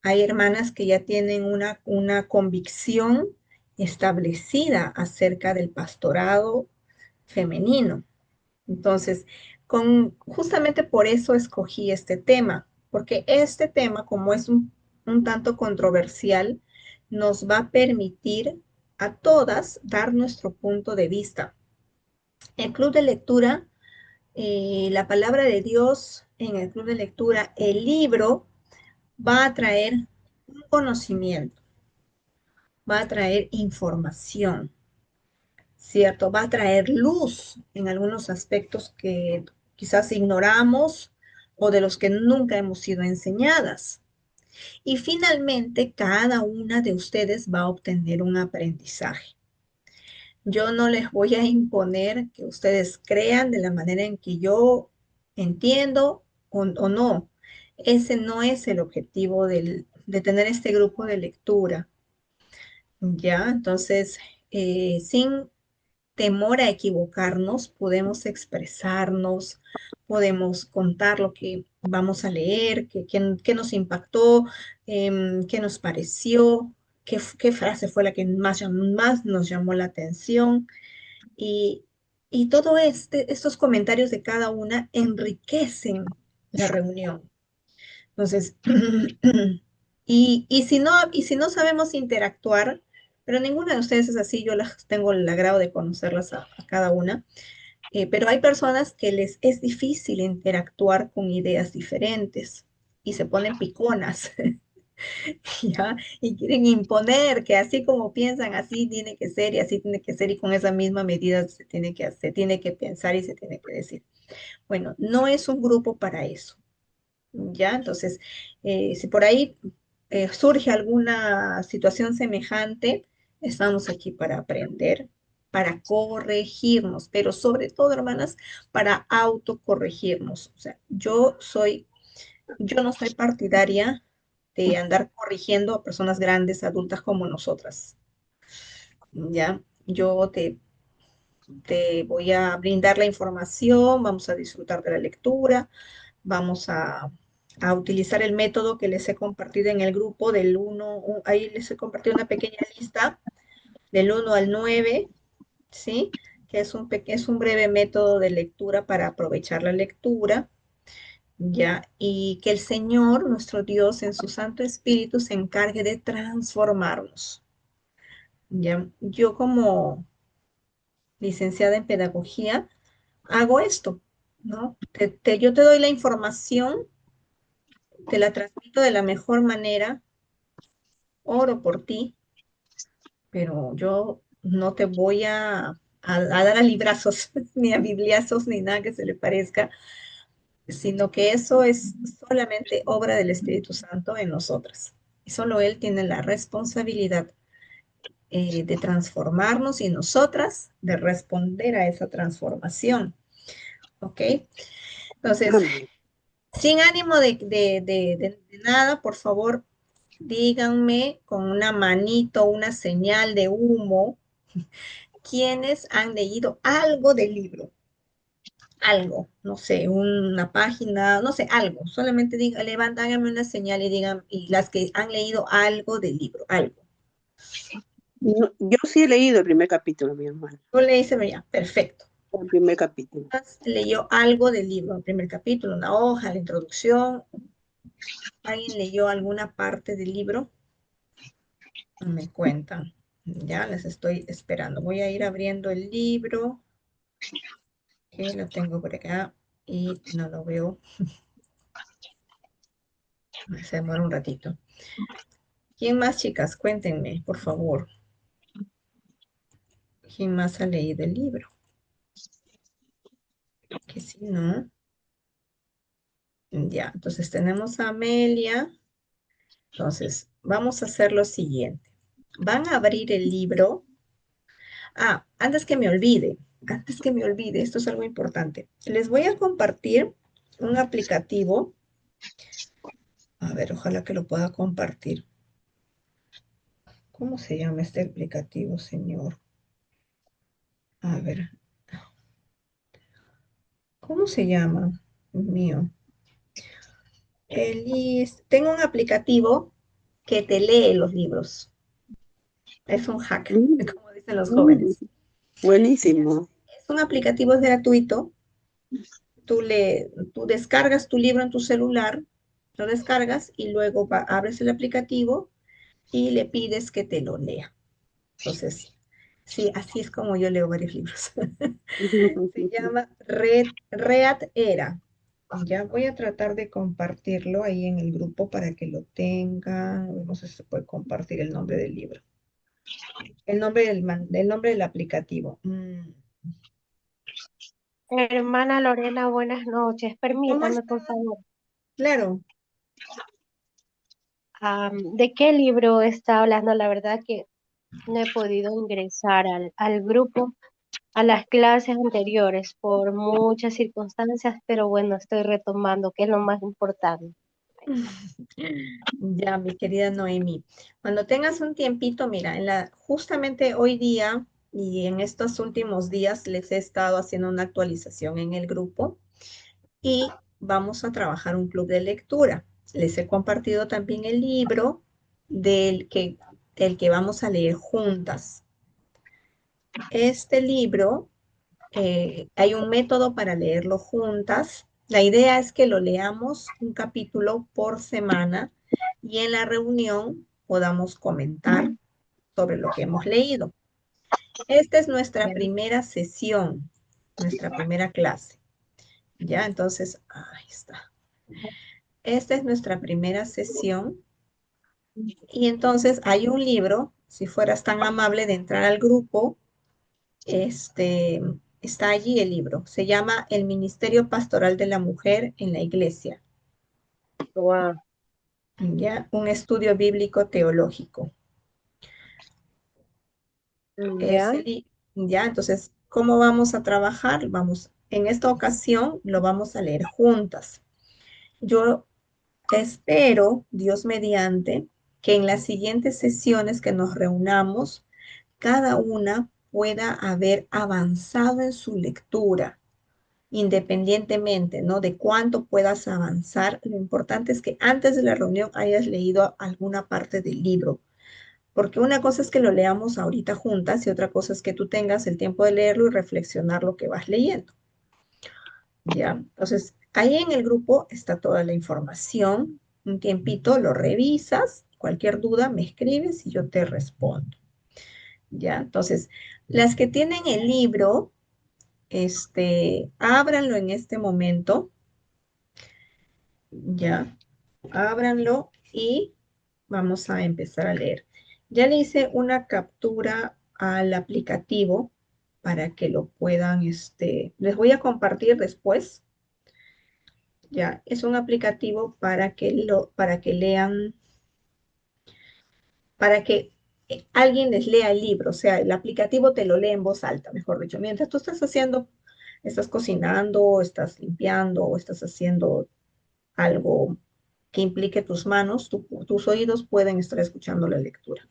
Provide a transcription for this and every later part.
hay hermanas que ya tienen una convicción establecida acerca del pastorado femenino. Entonces, justamente por eso escogí este tema, porque este tema, como es un tanto controversial, nos va a permitir a todas dar nuestro punto de vista. El club de lectura, la palabra de Dios en el club de lectura, el libro va a traer un conocimiento, va a traer información, ¿cierto? Va a traer luz en algunos aspectos que quizás ignoramos o de los que nunca hemos sido enseñadas. Y finalmente, cada una de ustedes va a obtener un aprendizaje. Yo no les voy a imponer que ustedes crean de la manera en que yo entiendo o no. Ese no es el objetivo de tener este grupo de lectura, ¿ya? Entonces, sin temor a equivocarnos, podemos expresarnos, podemos contar lo que vamos a leer, qué nos impactó, qué nos pareció, qué frase fue la que más nos llamó la atención. Y, y todo estos comentarios de cada una enriquecen la reunión. Entonces, y si no sabemos interactuar, pero ninguna de ustedes es así, yo las tengo el agrado de conocerlas a cada una, pero hay personas que les es difícil interactuar con ideas diferentes y se ponen piconas, ¿ya? Y quieren imponer que así como piensan, así tiene que ser y así tiene que ser y con esa misma medida se tiene que pensar y se tiene que decir. Bueno, no es un grupo para eso. ¿Ya? Entonces, si por ahí surge alguna situación semejante, estamos aquí para aprender, para corregirnos, pero sobre todo, hermanas, para autocorregirnos. O sea, yo no soy partidaria de andar corrigiendo a personas grandes, adultas como nosotras, ¿ya? Te voy a brindar la información, vamos a disfrutar de la lectura, vamos a utilizar el método que les he compartido en el grupo del ahí les he compartido una pequeña lista del 1 al 9, ¿sí? Que es un breve método de lectura para aprovechar la lectura, ¿ya? Y que el Señor, nuestro Dios, en su Santo Espíritu, se encargue de transformarnos, ¿ya? Yo como licenciada en pedagogía hago esto, ¿no? Yo te doy la información, te la transmito de la mejor manera, oro por ti, pero yo no te voy a dar a librazos, ni a bibliazos, ni nada que se le parezca, sino que eso es solamente obra del Espíritu Santo en nosotras. Y solo Él tiene la responsabilidad de transformarnos y nosotras de responder a esa transformación. ¿Ok? Entonces, Amén. sin ánimo de nada, por favor, díganme con una manito, una señal de humo, quienes han leído algo del libro, algo, no sé, una página, no sé, algo. Solamente digan, levanten, háganme una señal y digan, y las que han leído algo del libro, algo. Yo sí he leído el primer capítulo, mi hermano. Yo leí, se veía, perfecto. El primer capítulo. Leyó algo del libro, el primer capítulo, una hoja, la introducción. ¿Alguien leyó alguna parte del libro? Me cuentan. Ya les estoy esperando. Voy a ir abriendo el libro, que lo tengo por acá y no lo veo. Se demora un ratito. ¿Quién más, chicas? Cuéntenme, por favor. ¿Quién más ha leído el libro? Que si no, ya. Entonces tenemos a Amelia. Entonces, vamos a hacer lo siguiente. Van a abrir el libro. Ah, antes que me olvide, esto es algo importante. Les voy a compartir un aplicativo. A ver, ojalá que lo pueda compartir. ¿Cómo se llama este aplicativo, señor? A ver, ¿cómo se llama? Dios mío. Tengo un aplicativo que te lee los libros. Es un hack, Mm, como dicen los mm, jóvenes. buenísimo. Es un aplicativo es gratuito. Tú descargas tu libro en tu celular, lo descargas y luego abres el aplicativo y le pides que te lo lea. Entonces, sí, así es como yo leo varios libros. Se llama Read Era. Ya voy a tratar de compartirlo ahí en el grupo para que lo tengan. No sé si se puede compartir el nombre del libro. El nombre del aplicativo. Hermana Lorena, buenas noches. ¿Cómo Permítame, está? por favor. Claro. ¿De qué libro está hablando? La verdad que no he podido ingresar al grupo, a las clases anteriores por muchas circunstancias, pero bueno, estoy retomando, que es lo más importante. Ya, mi querida Noemi. Cuando tengas un tiempito, mira, justamente hoy día y en estos últimos días les he estado haciendo una actualización en el grupo y vamos a trabajar un club de lectura. Les he compartido también el libro del que, del que vamos a leer juntas. Este libro, hay un método para leerlo juntas. La idea es que lo leamos un capítulo por semana y en la reunión podamos comentar sobre lo que hemos leído. Esta es nuestra primera sesión, nuestra primera clase. Ya, entonces, ahí está. Esta es nuestra primera sesión y entonces hay un libro, si fueras tan amable de entrar al grupo, este, está allí el libro. Se llama El Ministerio Pastoral de la Mujer en la Iglesia. Wow. Ya, un estudio bíblico teológico. ¿Ya? Ya, entonces, ¿cómo vamos a trabajar? En esta ocasión lo vamos a leer juntas. Yo espero, Dios mediante, que en las siguientes sesiones que nos reunamos, cada una pueda haber avanzado en su lectura, independientemente, ¿no? De cuánto puedas avanzar. Lo importante es que antes de la reunión hayas leído alguna parte del libro, porque una cosa es que lo leamos ahorita juntas y otra cosa es que tú tengas el tiempo de leerlo y reflexionar lo que vas leyendo. ¿Ya? Entonces, ahí en el grupo está toda la información. Un tiempito lo revisas, cualquier duda me escribes y yo te respondo. ¿Ya? Entonces, las que tienen el libro, ábranlo en este momento, ¿ya? Ábranlo y vamos a empezar a leer. Ya le hice una captura al aplicativo para que lo puedan, les voy a compartir después. Ya, es un aplicativo para que lean, para que alguien les lea el libro, o sea, el aplicativo te lo lee en voz alta, mejor dicho, mientras tú estás cocinando, estás limpiando o estás haciendo algo que implique tus manos, tus oídos pueden estar escuchando la lectura.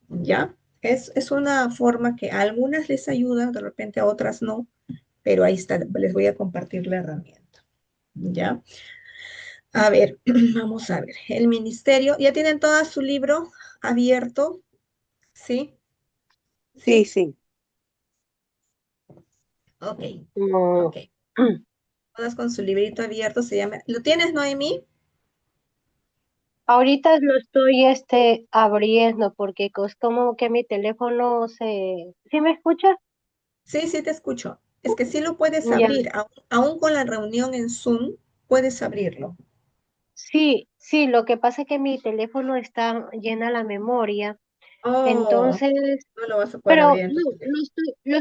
¿Ya? Es una forma que a algunas les ayuda, de repente a otras no, pero ahí está, les voy a compartir la herramienta. ¿Ya? A ver, vamos a ver. El ministerio, ¿ya tienen todo su libro abierto? ¿Sí? Sí, ¿Sí? sí. Ok, No. ok. Todas con su librito abierto se llama. ¿Lo tienes, Noemí? Ahorita lo estoy abriendo porque como que mi teléfono se... ¿Sí me escuchas? Sí, sí te escucho. Es que sí lo puedes Ya. abrir, aún con la reunión en Zoom, puedes abrirlo. Sí, sí, lo que pasa es que mi teléfono está llena la memoria, Oh, entonces, no lo vas a poder pero abrir en no, tu teléfono. lo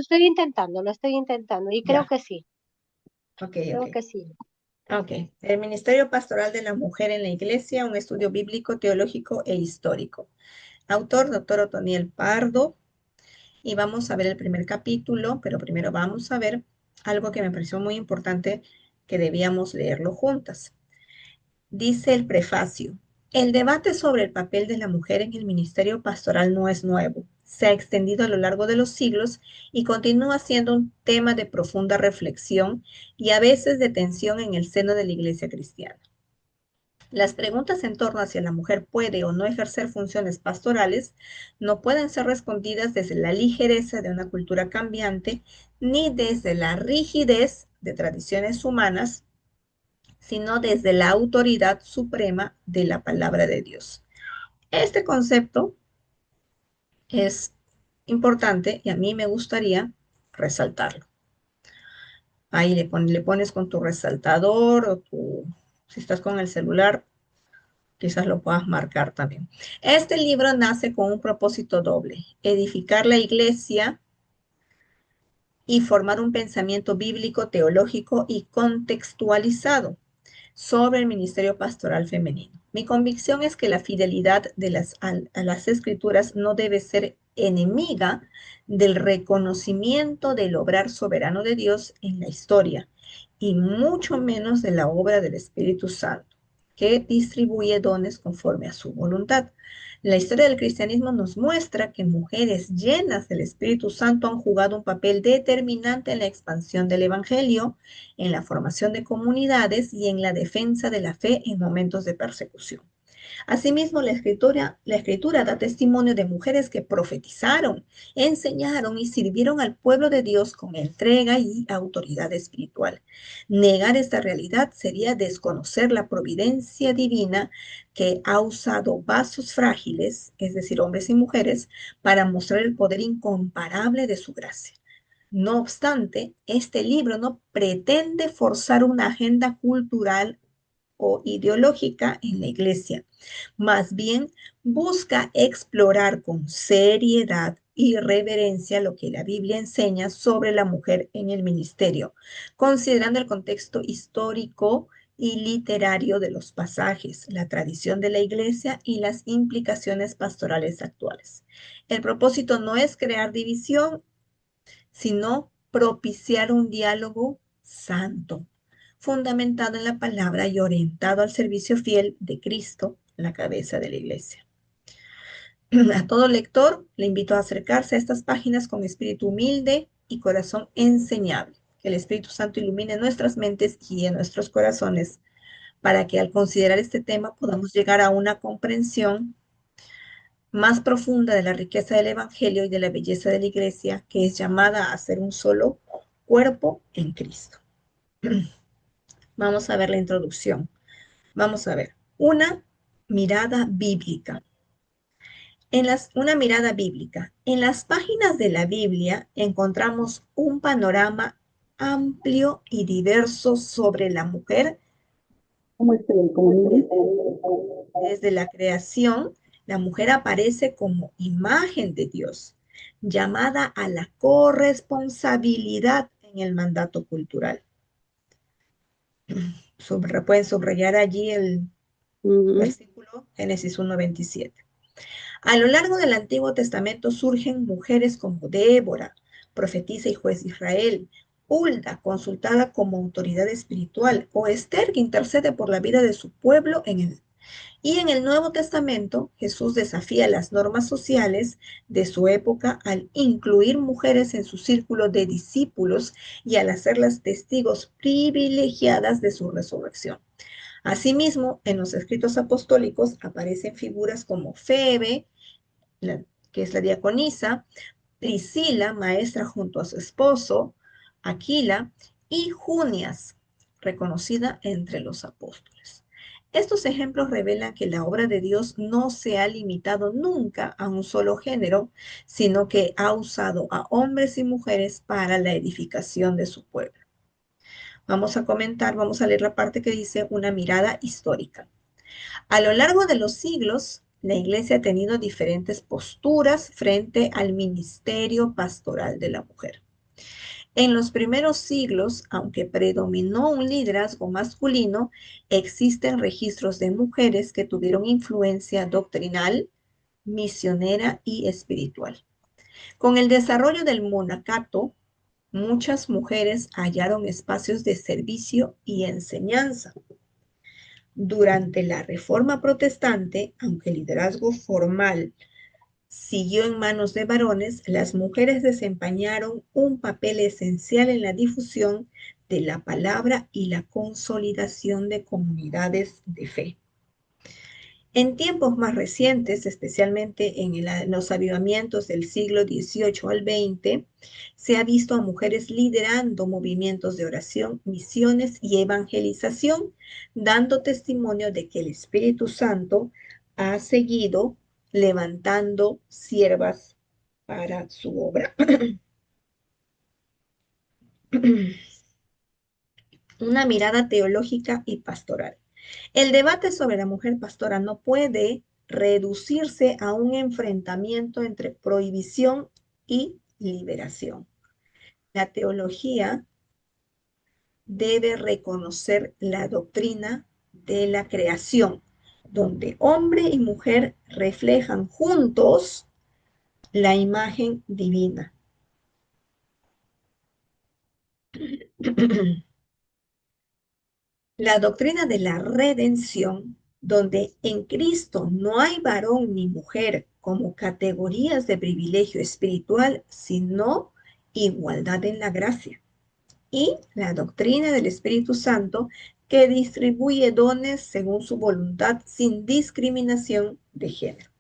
estoy intentando y Ya, ok, ok. creo que sí. Ok. El Ministerio Pastoral de la Mujer en la Iglesia, un estudio bíblico, teológico e histórico. Autor, doctor Otoniel Pardo. Y vamos a ver el primer capítulo, pero primero vamos a ver algo que me pareció muy importante que debíamos leerlo juntas. Dice el prefacio. El debate sobre el papel de la mujer en el ministerio pastoral no es nuevo. Se ha extendido a lo largo de los siglos y continúa siendo un tema de profunda reflexión y a veces de tensión en el seno de la iglesia cristiana. Las preguntas en torno a si la mujer puede o no ejercer funciones pastorales no pueden ser respondidas desde la ligereza de una cultura cambiante ni desde la rigidez de tradiciones humanas, sino desde la autoridad suprema de la palabra de Dios. Este concepto es importante y a mí me gustaría resaltarlo. Ahí le pones con tu resaltador o si estás con el celular, quizás lo puedas marcar también. Este libro nace con un propósito doble: edificar la iglesia y formar un pensamiento bíblico, teológico y contextualizado sobre el ministerio pastoral femenino. Mi convicción es que la fidelidad a las escrituras no debe ser enemiga del reconocimiento del obrar soberano de Dios en la historia, y mucho menos de la obra del Espíritu Santo, que distribuye dones conforme a su voluntad. La historia del cristianismo nos muestra que mujeres llenas del Espíritu Santo han jugado un papel determinante en la expansión del Evangelio, en la formación de comunidades y en la defensa de la fe en momentos de persecución. Asimismo, la escritura da testimonio de mujeres que profetizaron, enseñaron y sirvieron al pueblo de Dios con entrega y autoridad espiritual. Negar esta realidad sería desconocer la providencia divina, que ha usado vasos frágiles, es decir, hombres y mujeres, para mostrar el poder incomparable de su gracia. No obstante, este libro no pretende forzar una agenda cultural o ideológica en la iglesia. Más bien, busca explorar con seriedad y reverencia lo que la Biblia enseña sobre la mujer en el ministerio, considerando el contexto histórico y literario de los pasajes, la tradición de la iglesia y las implicaciones pastorales actuales. El propósito no es crear división, sino propiciar un diálogo santo, fundamentado en la palabra y orientado al servicio fiel de Cristo, la cabeza de la iglesia. A todo lector le invito a acercarse a estas páginas con espíritu humilde y corazón enseñable. Que el Espíritu Santo ilumine nuestras mentes y en nuestros corazones, para que al considerar este tema podamos llegar a una comprensión más profunda de la riqueza del Evangelio y de la belleza de la iglesia, que es llamada a ser un solo cuerpo en Cristo. Vamos a ver la introducción. Vamos a ver. Una mirada bíblica. Una mirada bíblica. En las páginas de la Biblia encontramos un panorama amplio y diverso sobre la mujer. Desde la creación, la mujer aparece como imagen de Dios, llamada a la corresponsabilidad en el mandato cultural. Pueden subrayar allí el versículo Génesis 1:27. A lo largo del Antiguo Testamento surgen mujeres como Débora, profetisa y juez de Israel; Hulda, consultada como autoridad espiritual; o Esther, que intercede por la vida de su pueblo y en el Nuevo Testamento, Jesús desafía las normas sociales de su época al incluir mujeres en su círculo de discípulos y al hacerlas testigos privilegiadas de su resurrección. Asimismo, en los escritos apostólicos aparecen figuras como Febe, que es la diaconisa; Priscila, maestra junto a su esposo, Aquila; y Junias, reconocida entre los apóstoles. Estos ejemplos revelan que la obra de Dios no se ha limitado nunca a un solo género, sino que ha usado a hombres y mujeres para la edificación de su pueblo. Vamos a leer la parte que dice una mirada histórica. A lo largo de los siglos, la iglesia ha tenido diferentes posturas frente al ministerio pastoral de la mujer. En los primeros siglos, aunque predominó un liderazgo masculino, existen registros de mujeres que tuvieron influencia doctrinal, misionera y espiritual. Con el desarrollo del monacato, muchas mujeres hallaron espacios de servicio y enseñanza. Durante la Reforma Protestante, aunque el liderazgo formal siguió en manos de varones, las mujeres desempeñaron un papel esencial en la difusión de la palabra y la consolidación de comunidades de fe. En tiempos más recientes, especialmente en los avivamientos del siglo XVIII al XX, se ha visto a mujeres liderando movimientos de oración, misiones y evangelización, dando testimonio de que el Espíritu Santo ha seguido levantando siervas para su obra. Una mirada teológica y pastoral. El debate sobre la mujer pastora no puede reducirse a un enfrentamiento entre prohibición y liberación. La teología debe reconocer la doctrina de la creación, donde hombre y mujer reflejan juntos la imagen divina. La doctrina de la redención, donde en Cristo no hay varón ni mujer como categorías de privilegio espiritual, sino igualdad en la gracia. Y la doctrina del Espíritu Santo, que distribuye dones según su voluntad sin discriminación de género.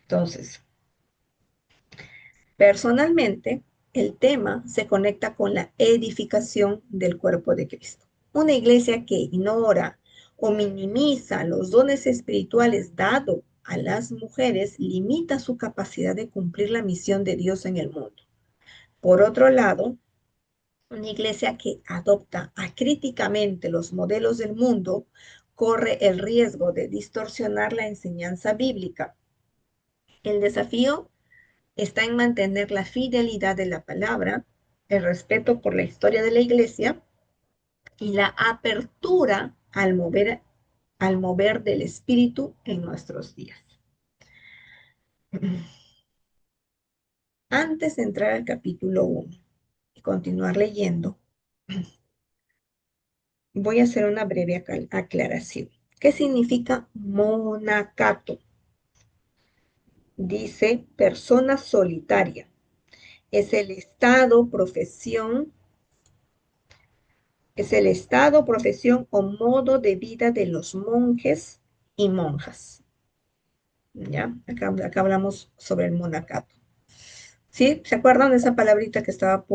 Entonces, personalmente, el tema se conecta con la edificación del cuerpo de Cristo. Una iglesia que ignora o minimiza los dones espirituales dados a las mujeres limita su capacidad de cumplir la misión de Dios en el mundo. Por otro lado, una iglesia que adopta acríticamente los modelos del mundo corre el riesgo de distorsionar la enseñanza bíblica. El desafío está en mantener la fidelidad de la palabra, el respeto por la historia de la iglesia y la apertura al mover del espíritu en nuestros días. Antes de entrar al capítulo 1 y continuar leyendo, voy a hacer una breve aclaración. ¿Qué significa monacato? Dice persona solitaria. Es el estado, profesión o modo de vida de los monjes y monjas. ¿Ya? Acá hablamos sobre el monacato. ¿Sí? ¿Se acuerdan de esa palabrita que estaba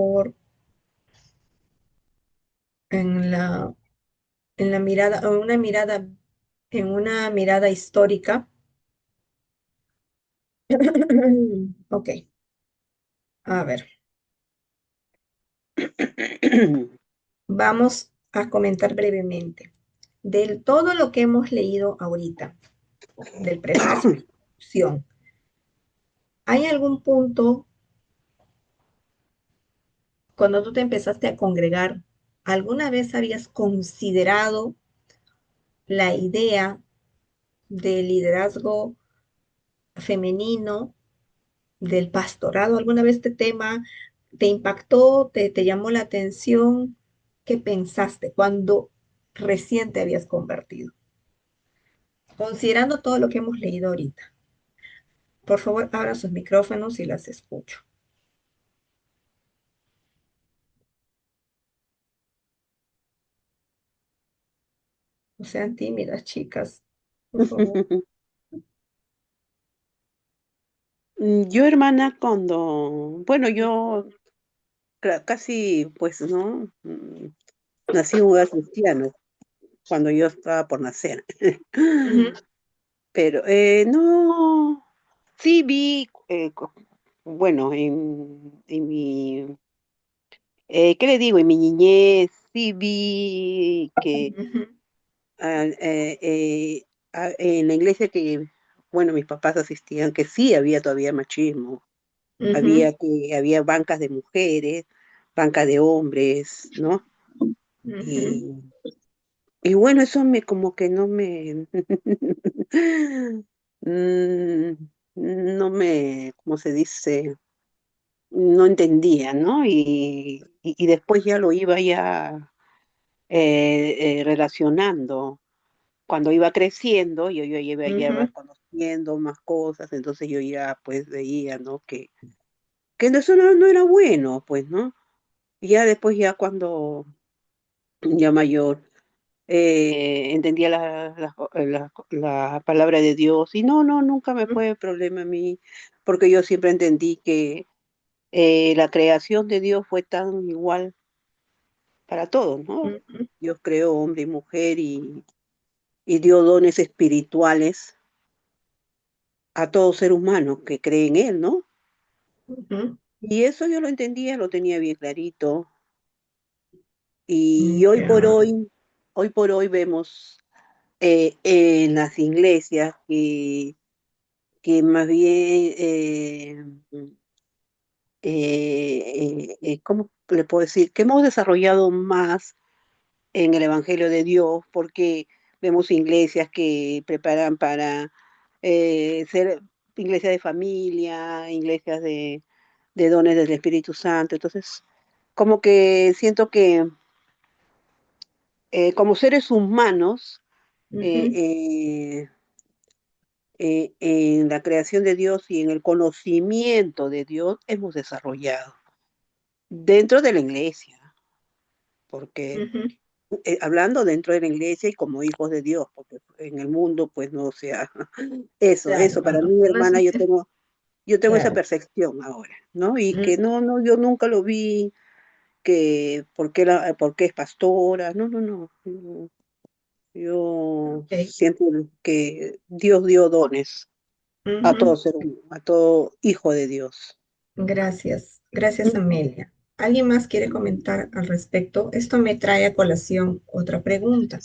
en la, en la mirada, en una mirada histórica? Ok, a ver, vamos a comentar brevemente. Del todo lo que hemos leído ahorita, del prefacio, ¿hay algún punto cuando tú te empezaste a congregar, alguna vez habías considerado la idea del liderazgo femenino, del pastorado? ¿Alguna vez este tema te impactó, te llamó la atención? ¿Qué pensaste cuando recién te habías convertido? Considerando todo lo que hemos leído ahorita. Por favor, abran sus micrófonos y las escucho. No sean tímidas, chicas, por favor. Yo, hermana, bueno, yo casi, pues, ¿no? Nací en un hogar cristiano cuando yo estaba por nacer. Ujú, Pero no, sí vi, bueno, en mi, ¿qué le digo? En mi niñez sí vi que ujú, en la iglesia que, bueno, mis papás asistían, que sí había todavía machismo. ujú, Había bancas de mujeres, bancas de hombres, ¿no? ujú, Y, y bueno, eso como que no me, mm, no me, ¿cómo se dice? No entendía, ¿no? Y después ya lo iba ya relacionando. Cuando iba creciendo, yo iba ujú. conociendo más cosas, entonces yo ya pues veía, ¿no? Que eso no era bueno, pues, ¿no? Y ya después, ya cuando ya mayor, entendía la palabra de Dios y no, nunca me fue problema a mí, porque yo siempre entendí que la creación de Dios fue tan igual para todos, ¿no? Ujú, Dios creó hombre y mujer y dio dones espirituales a todo ser humano que cree en Él, ¿no? ujú, Y eso yo lo entendía, lo tenía bien clarito. Y ya, hoy por hoy vemos en las iglesias que más bien, ¿cómo le puedo decir? Que hemos desarrollado más en el Evangelio de Dios, porque vemos iglesias que preparan para ser iglesias de familia, iglesias de dones del Espíritu Santo. Entonces, como que siento que como seres humanos, eh, ujú, eh, en la creación de Dios y en el conocimiento de Dios hemos desarrollado dentro de la iglesia, porque ujú, hablando dentro de la iglesia y como hijos de Dios, porque en el mundo pues no sea eso claro, para no, mí, no es hermana, yo tengo esa claro. percepción ahora, ¿no? Y que Ujú, no, yo nunca lo vi que por qué es pastora, no. Yo ok, siento que Dios dio dones a todo ujú, ser humano, a todo hijo de Dios. gracias, gracias Amelia. ¿Alguien más quiere comentar al respecto? Esto me trae a colación otra pregunta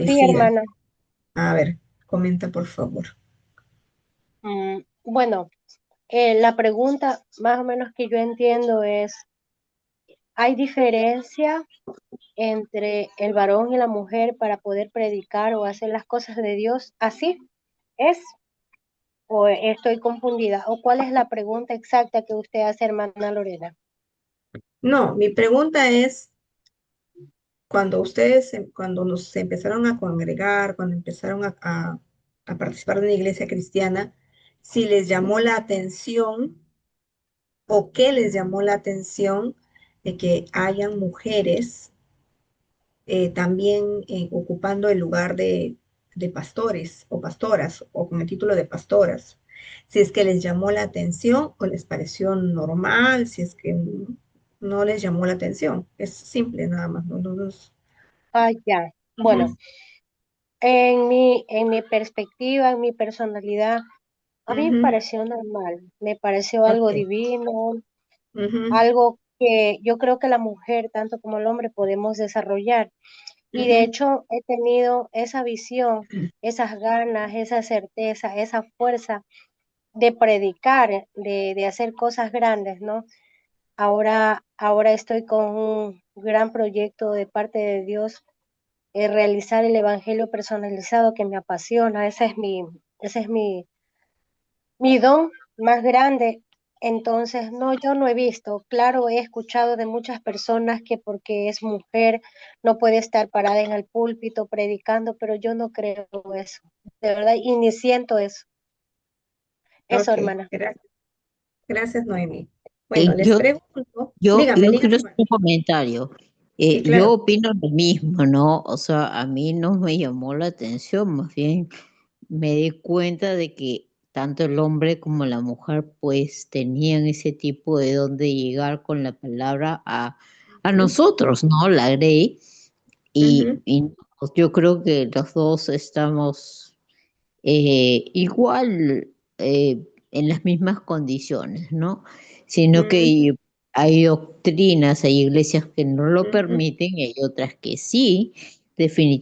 Sí, parecida. hermana. A ver, comenta por favor. Bueno, la pregunta más o menos que yo entiendo es, ¿hay diferencia entre el varón y la mujer para poder predicar o hacer las cosas de Dios? ¿Así es? ¿O estoy confundida? ¿O cuál es la pregunta exacta que usted hace, hermana Lorena? No, mi pregunta es, cuando ustedes, cuando nos empezaron a congregar, cuando empezaron a participar de una iglesia cristiana, si les llamó la atención o qué les llamó la atención de que hayan mujeres también ocupando el lugar de pastores o pastoras o con el título de pastoras. Si es que les llamó la atención o les pareció normal, si es que no les llamó la atención. Es simple nada más. Ah, ya. Bueno, Ujú, en mi perspectiva, en mi personalidad, a mí me ujú, pareció normal, me pareció algo ok. divino, Ujú, algo que yo creo que la mujer, tanto como el hombre, podemos desarrollar. Y de ujú, hecho he tenido esa visión, esas ganas, esa certeza, esa fuerza de predicar, de hacer cosas grandes, ¿no? Ahora estoy con un gran proyecto de parte de Dios, realizar el evangelio personalizado que me apasiona. Ese es mi don más grande. Entonces, no, yo no he visto. Claro, he escuchado de muchas personas que porque es mujer no puede estar parada en el púlpito predicando, pero yo no creo eso, de verdad, y ni siento eso. Eso, ok, hermana. gracias, gracias Noemí. Bueno, les Yo, pregunto, yo quiero dígame, hacer un comentario. sí, Yo claro. opino lo mismo, ¿no? O sea, a mí no me llamó la atención, más bien me di cuenta de que tanto el hombre como la mujer pues tenían ese tipo de don de llegar con la palabra a Ujú, nosotros, ¿no? La Grey. ujú, Y yo creo que los dos estamos igual en las mismas condiciones, ¿no? Sino ujú, que hay doctrinas, hay iglesias que no lo ujú, permiten y hay otras que sí,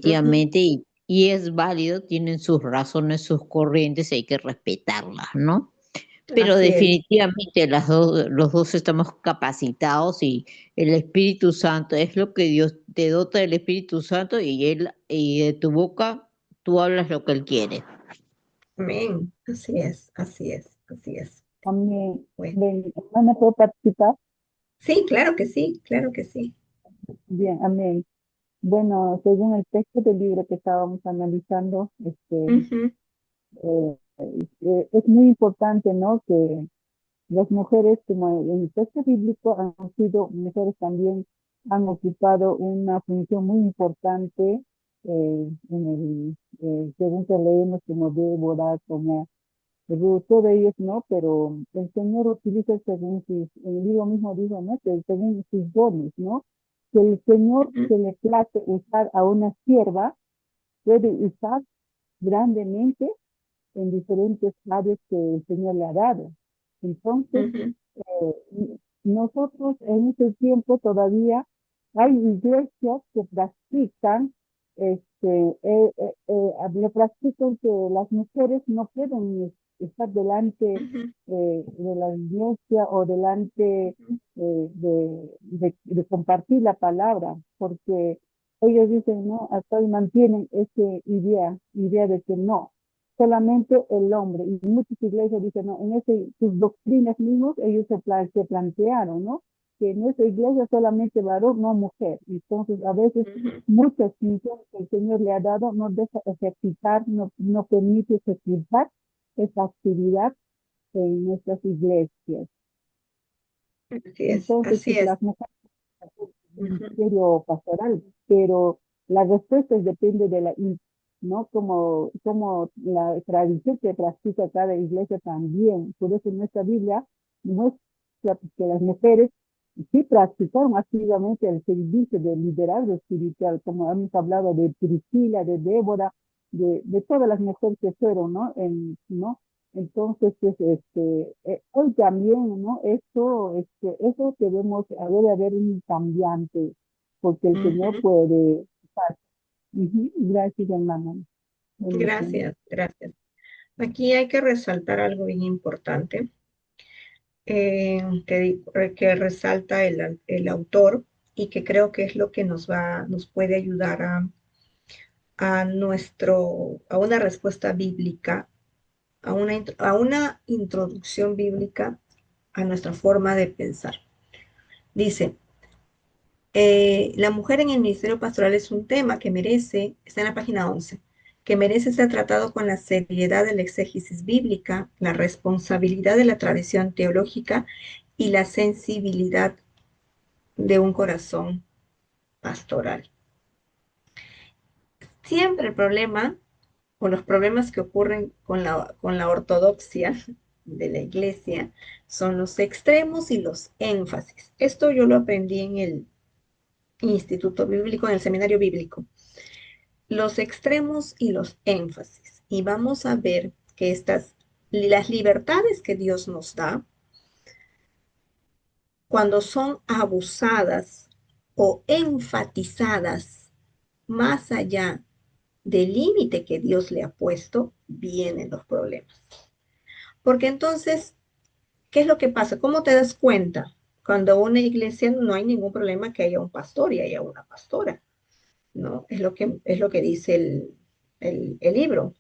ujú. definitivamente, y es válido, tienen sus razones, sus corrientes, hay que respetarlas, ¿no? Pero Así es. definitivamente los dos estamos capacitados y el Espíritu Santo es lo que Dios te dota del Espíritu Santo y de tu boca tú hablas lo que Él quiere. Amén. Así es, así es, así es. También, Bueno, ven, hermana, ¿puedo participar? sí, claro que sí, claro que sí. Bien, amén. Bueno, según el texto del libro que estábamos analizando, Ujú, es muy importante, ¿no? Que las mujeres, como en el texto bíblico, han sido mujeres también, han ocupado una función muy importante según que leemos como Débora, como todos ellos, ¿no? Pero el Señor utiliza según el libro mismo dijo, ¿no? Que según sus dones, ¿no? Que el Señor Ujú, se le place usar a una sierva, puede usar grandemente en diferentes áreas que el Señor le ha dado. Entonces, ujú, nosotros en este tiempo todavía hay iglesias que practican, le practican que las mujeres no pueden estar delante ujú, de la iglesia o delante ujú, de compartir la palabra, porque ellos dicen, no, hasta hoy mantienen esa idea de que no, solamente el hombre. Y muchas iglesias dicen, no, en sus doctrinas mismos ellos se plantearon, ¿no? Que en esa iglesia solamente varón, no mujer. Entonces, a veces ujú. muchas funciones que el Señor le ha dado no deja ejercitar, no permite ejercitar esa actividad en nuestras iglesias. Entonces, Así pues es. las mujeres Ujú, ministerio pastoral, pero la respuesta depende de ¿no? Como la tradición que practica cada iglesia también. Por eso en nuestra Biblia muestra que las mujeres sí practicaron activamente el servicio de liderazgo espiritual, como hemos hablado de Priscila, de Débora, de todas las mujeres que fueron, ¿no? ¿No? Entonces, pues, hoy también, ¿no? Eso debemos, debe haber un cambiante, porque el Señor ujú. puede. Ujú. Gracias, hermano. Bendición. Gracias, gracias. Aquí hay que resaltar algo bien importante que resalta el autor y que creo que es lo que nos puede ayudar a una respuesta bíblica, a una introducción bíblica a nuestra forma de pensar. Dice, la mujer en el ministerio pastoral es un tema que merece, está en la página 11, que merece ser tratado con la seriedad de la exégesis bíblica, la responsabilidad de la tradición teológica y la sensibilidad de un corazón pastoral. Siempre el problema o los problemas que ocurren con la ortodoxia de la iglesia son los extremos y los énfasis. Esto yo lo aprendí en el Instituto Bíblico, en el Seminario Bíblico. Los extremos y los énfasis. Y vamos a ver que las libertades que Dios nos da, cuando son abusadas o enfatizadas más allá del límite que Dios le ha puesto, vienen los problemas. Porque entonces, ¿qué es lo que pasa? ¿Cómo te das cuenta? Cuando una iglesia no hay ningún problema que haya un pastor y haya una pastora, ¿no? Es lo que dice el libro.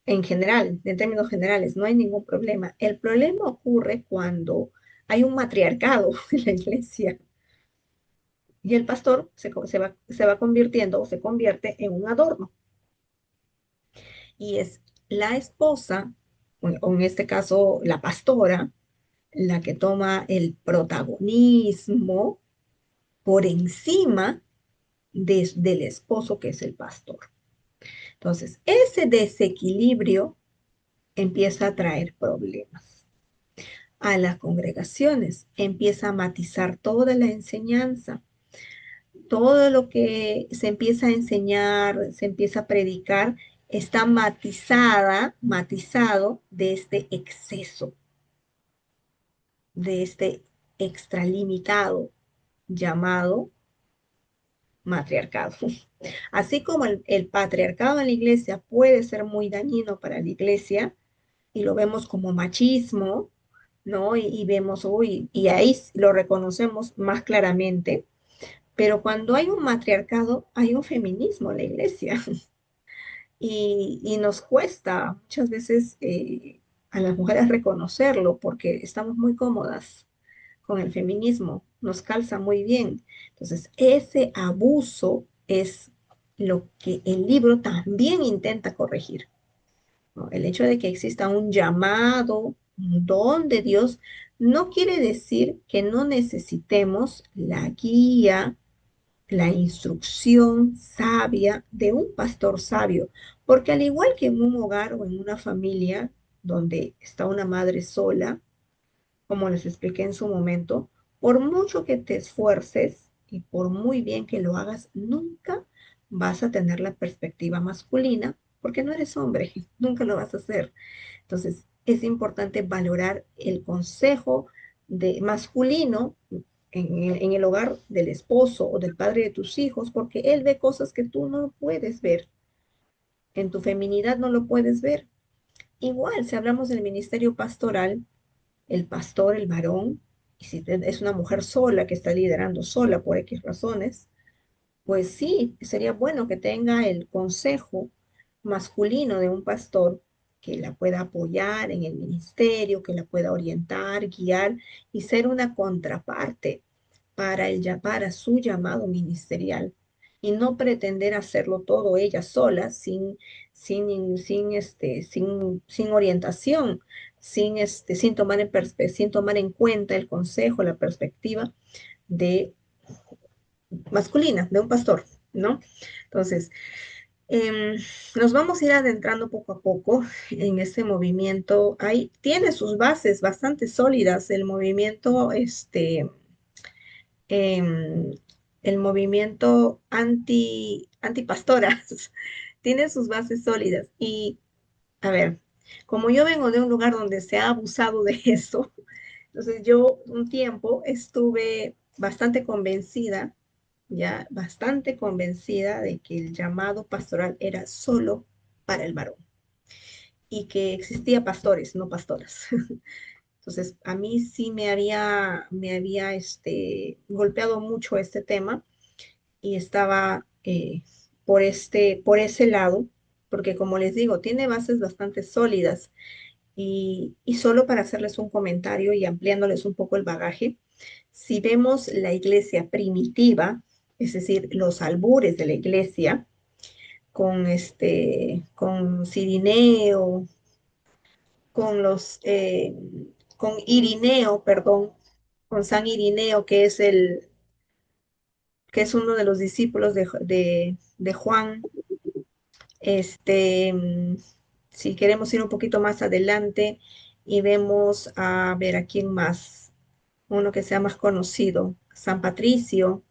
En general, en términos generales, no hay ningún problema. El problema ocurre cuando hay un matriarcado en la iglesia y el pastor se va convirtiendo o se convierte en un adorno. Y es la esposa, o en este caso la pastora, la que toma el protagonismo por encima del esposo que es el pastor. Entonces, ese desequilibrio empieza a traer problemas a las congregaciones, empieza a matizar toda la enseñanza, todo lo que se empieza a enseñar, se empieza a predicar, está matizado de este exceso, de este extralimitado llamado matriarcado. Así como el patriarcado en la iglesia puede ser muy dañino para la iglesia, y lo vemos como machismo, ¿no? Y vemos, uy, y ahí lo reconocemos más claramente, pero cuando hay un matriarcado, hay un feminismo en la iglesia, y nos cuesta muchas veces a las mujeres reconocerlo porque estamos muy cómodas con el feminismo, nos calza muy bien. Entonces, ese abuso es lo que el libro también intenta corregir, ¿no? El hecho de que exista un llamado, un don de Dios, no quiere decir que no necesitemos la guía, la instrucción sabia de un pastor sabio, porque al igual que en un hogar o en una familia donde está una madre sola, como les expliqué en su momento, por mucho que te esfuerces y por muy bien que lo hagas, nunca vas a tener la perspectiva masculina, porque no eres hombre, nunca lo vas a hacer. Entonces, es importante valorar el consejo de masculino en el hogar del esposo o del padre de tus hijos, porque él ve cosas que tú no puedes ver. En tu feminidad no lo puedes ver. Igual, si hablamos del ministerio pastoral, el pastor, el varón, y si es una mujer sola que está liderando sola por X razones, pues sí, sería bueno que tenga el consejo masculino de un pastor que la pueda apoyar en el ministerio, que la pueda orientar, guiar y ser una contraparte para su llamado ministerial y no pretender hacerlo todo ella sola, sin orientación, sin tomar en cuenta el consejo, la perspectiva de masculina, de un pastor, ¿no? Entonces, nos vamos a ir adentrando poco a poco en este movimiento. Ahí tiene sus bases bastante sólidas el movimiento, em, el movimiento antipastoras. Tiene sus bases sólidas. Y, a ver, como yo vengo de un lugar donde se ha abusado de eso, entonces yo un tiempo estuve bastante convencida, ya bastante convencida de que el llamado pastoral era solo para el varón y que existía pastores, no pastoras. Entonces, a mí sí me había golpeado mucho este tema y estaba por ese lado, porque como les digo, tiene bases bastante sólidas y solo para hacerles un comentario y ampliándoles un poco el bagaje, si vemos la iglesia primitiva, es decir, los albures de la iglesia, con Cirineo, con con Irineo, perdón, con San Irineo, que es uno de los discípulos de Juan. Este, mm, si queremos ir un poquito más adelante y vemos a ver a quién más, uno que sea más conocido, San Patricio,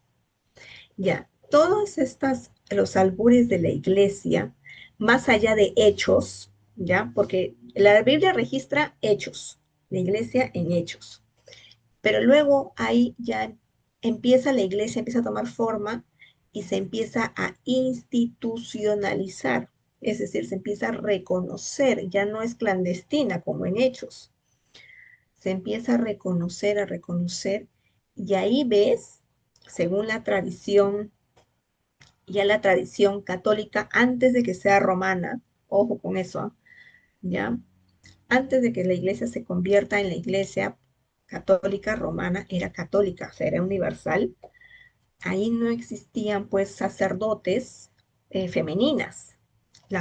ya, todas estas, los albures de la iglesia, más allá de hechos, ya, porque la Biblia registra hechos, la iglesia en hechos, pero luego ahí ya empieza la iglesia, empieza a tomar forma y se empieza a institucionalizar, es decir, se empieza a reconocer, ya no es clandestina como en hechos, se empieza a reconocer, y ahí ves, según la tradición, ya la tradición católica, antes de que sea romana, ojo con eso, ¿ya? Antes de que la iglesia se convierta en la iglesia católica romana, era católica, o sea, era universal. Ahí no existían, pues, sacerdotes femeninas.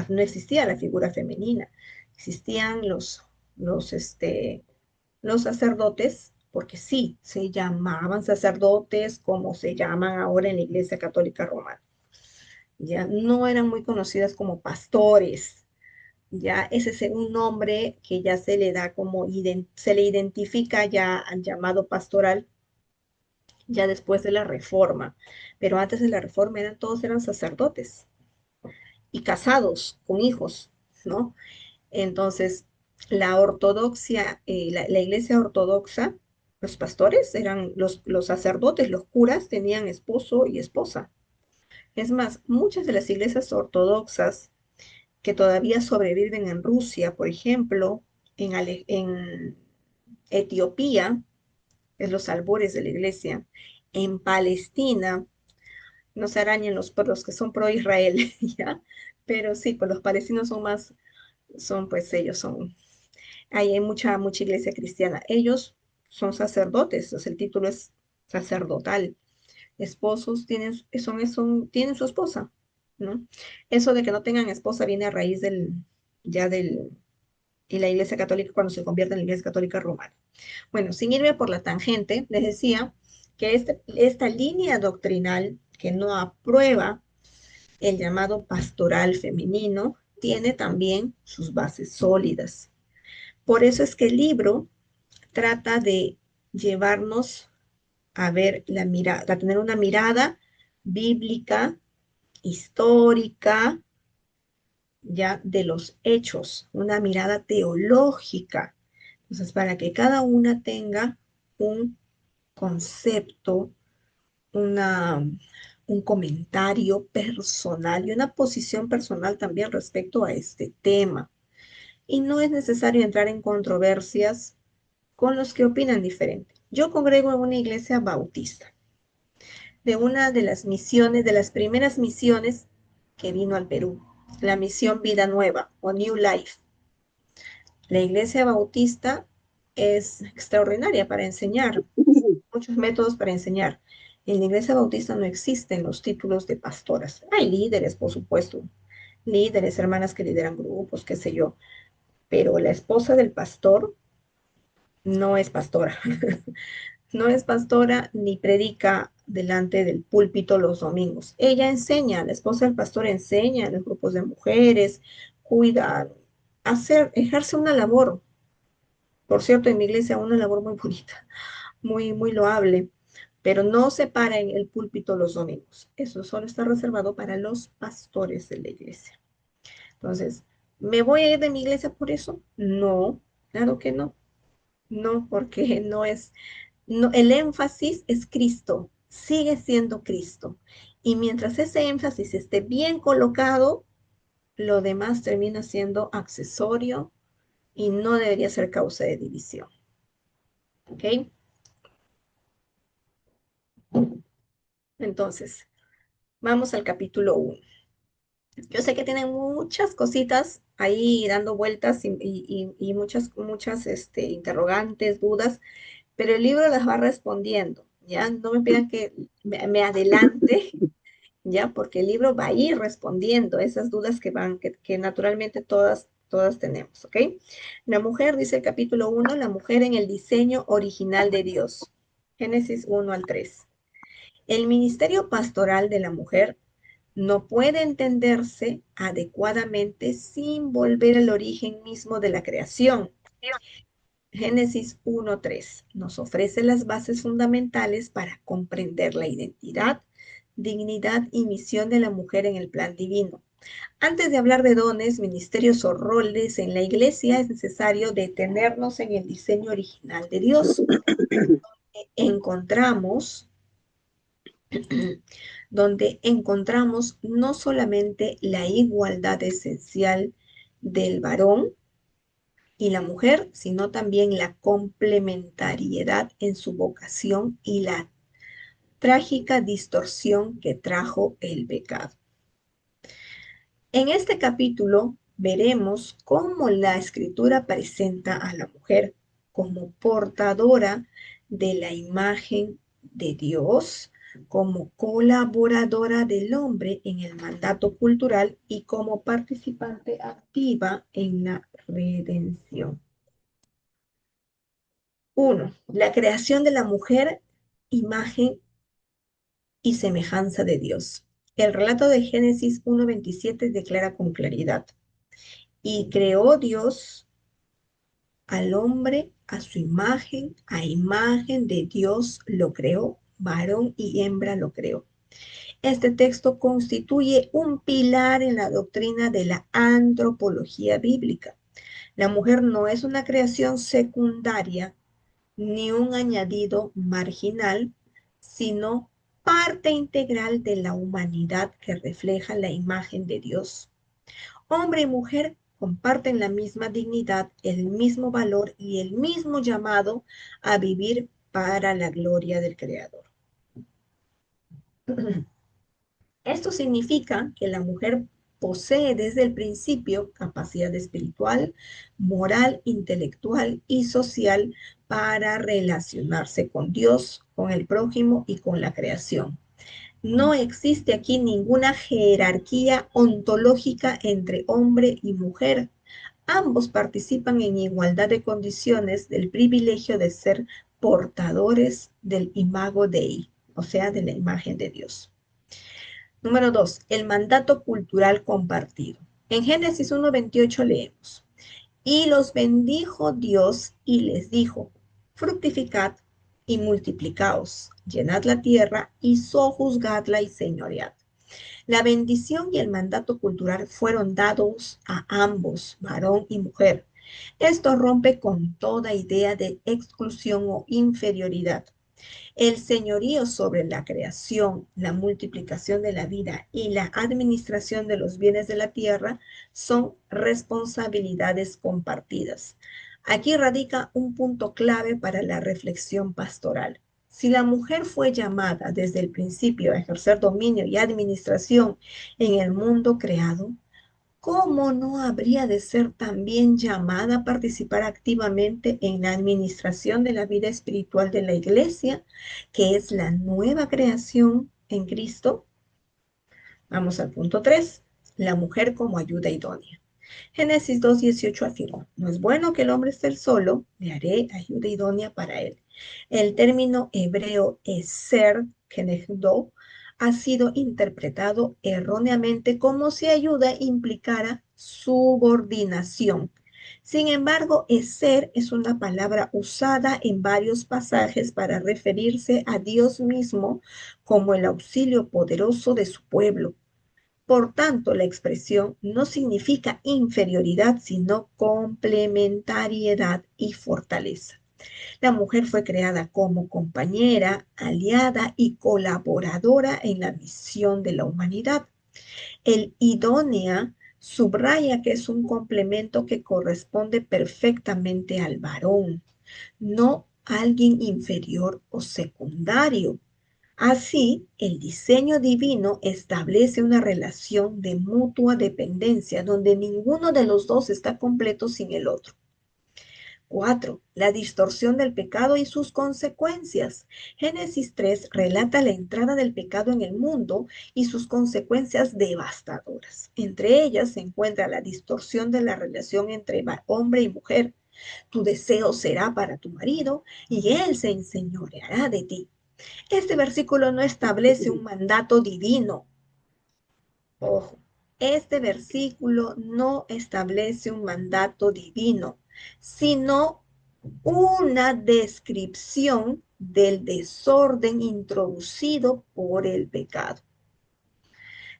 No existía la figura femenina. Existían los, este, los sacerdotes, porque sí, se llamaban sacerdotes como se llaman ahora en la iglesia católica romana. Ya no eran muy conocidas como pastores, ya ese es un nombre que ya se le da como, se le identifica ya al llamado pastoral, ya después de la reforma, pero antes de la reforma todos eran sacerdotes y casados con hijos, ¿no? Entonces, la ortodoxia, la iglesia ortodoxa, los pastores eran los sacerdotes, los curas tenían esposo y esposa. Es más, muchas de las iglesias ortodoxas que todavía sobreviven en Rusia, por ejemplo, en Etiopía, es los albores de la iglesia, en Palestina, no se arañen los que son pro Israel, ¿ya? Pero sí, pues los palestinos son más, pues ellos son, ahí hay mucha iglesia cristiana. Ellos son sacerdotes, o sea, el título es sacerdotal. Esposos tienen su esposa, ¿no? Eso de que no tengan esposa viene a raíz ya del, y la Iglesia Católica cuando se convierte en la Iglesia Católica Romana. Bueno, sin irme por la tangente, les decía que esta línea doctrinal que no aprueba el llamado pastoral femenino, tiene también sus bases sólidas. Por eso es que el libro trata de llevarnos a ver la mirada, a tener una mirada bíblica, histórica, ya de los hechos, una mirada teológica. Entonces, para que cada una tenga un concepto, una, un comentario personal y una posición personal también respecto a este tema. Y no es necesario entrar en controversias con los que opinan diferente. Yo congrego en una iglesia bautista, de una de las misiones, de las primeras misiones que vino al Perú, la misión Vida Nueva o New Life. La iglesia bautista es extraordinaria para enseñar, muchos métodos para enseñar. En la iglesia bautista no existen los títulos de pastoras. Hay líderes, por supuesto, líderes, hermanas que lideran grupos, qué sé yo, pero la esposa del pastor no es pastora. No es pastora ni predica delante del púlpito los domingos. Ella enseña, la esposa del pastor enseña en los grupos de mujeres, cuida, ejerce una labor. Por cierto, en mi iglesia una labor muy bonita, muy loable, pero no se para en el púlpito los domingos. Eso solo está reservado para los pastores de la iglesia. Entonces, ¿me voy a ir de mi iglesia por eso? No, claro que no. No, porque no es, no, el énfasis es Cristo, sigue siendo Cristo. Y mientras ese énfasis esté bien colocado, lo demás termina siendo accesorio y no debería ser causa de división. ¿Ok? Entonces, vamos al capítulo 1. Yo sé que tienen muchas cositas ahí dando vueltas y muchas interrogantes, dudas, pero el libro las va respondiendo, ¿ya? No me pidan que me adelante, ¿ya? Porque el libro va a ir respondiendo esas dudas que naturalmente todas tenemos, ¿ok? La mujer, dice el capítulo 1, la mujer en el diseño original de Dios. Génesis 1 al 3. El ministerio pastoral de la mujer no puede entenderse adecuadamente sin volver al origen mismo de la creación. Génesis 1:3 nos ofrece las bases fundamentales para comprender la identidad, dignidad y misión de la mujer en el plan divino. Antes de hablar de dones, ministerios o roles en la iglesia, es necesario detenernos en el diseño original de Dios. Encontramos donde encontramos no solamente la igualdad esencial del varón y la mujer, sino también la complementariedad en su vocación y la trágica distorsión que trajo el pecado. En este capítulo veremos cómo la escritura presenta a la mujer como portadora de la imagen de Dios, como colaboradora del hombre en el mandato cultural y como participante activa en la redención. 1. La creación de la mujer, imagen y semejanza de Dios. El relato de Génesis 1:27 declara con claridad: y creó Dios al hombre a su imagen, a imagen de Dios lo creó, varón y hembra lo creó. Este texto constituye un pilar en la doctrina de la antropología bíblica. La mujer no es una creación secundaria ni un añadido marginal, sino parte integral de la humanidad que refleja la imagen de Dios. Hombre y mujer comparten la misma dignidad, el mismo valor y el mismo llamado a vivir para la gloria del Creador. Esto significa que la mujer posee desde el principio capacidad espiritual, moral, intelectual y social para relacionarse con Dios, con el prójimo y con la creación. No existe aquí ninguna jerarquía ontológica entre hombre y mujer. Ambos participan en igualdad de condiciones del privilegio de ser portadores del imago Dei, o sea, de la imagen de Dios. Número 2, el mandato cultural compartido. En Génesis 1:28 leemos, y los bendijo Dios y les dijo, fructificad y multiplicaos, llenad la tierra y sojuzgadla y señoread. La bendición y el mandato cultural fueron dados a ambos, varón y mujer. Esto rompe con toda idea de exclusión o inferioridad. El señorío sobre la creación, la multiplicación de la vida y la administración de los bienes de la tierra son responsabilidades compartidas. Aquí radica un punto clave para la reflexión pastoral. Si la mujer fue llamada desde el principio a ejercer dominio y administración en el mundo creado, ¿cómo no habría de ser también llamada a participar activamente en la administración de la vida espiritual de la iglesia, que es la nueva creación en Cristo? Vamos al punto 3, la mujer como ayuda idónea. Génesis 2:18 afirma, no es bueno que el hombre esté solo, le haré ayuda idónea para él. El término hebreo eser, kenegdo, ha sido interpretado erróneamente como si ayuda implicara subordinación. Sin embargo, eser es una palabra usada en varios pasajes para referirse a Dios mismo como el auxilio poderoso de su pueblo. Por tanto, la expresión no significa inferioridad, sino complementariedad y fortaleza. La mujer fue creada como compañera, aliada y colaboradora en la misión de la humanidad. El idónea subraya que es un complemento que corresponde perfectamente al varón, no alguien inferior o secundario. Así, el diseño divino establece una relación de mutua dependencia donde ninguno de los dos está completo sin el otro. 4. La distorsión del pecado y sus consecuencias. Génesis 3 relata la entrada del pecado en el mundo y sus consecuencias devastadoras. Entre ellas se encuentra la distorsión de la relación entre hombre y mujer. Tu deseo será para tu marido y él se enseñoreará de ti. Este versículo no establece un mandato divino. Ojo, este versículo no establece un mandato divino, sino una descripción del desorden introducido por el pecado.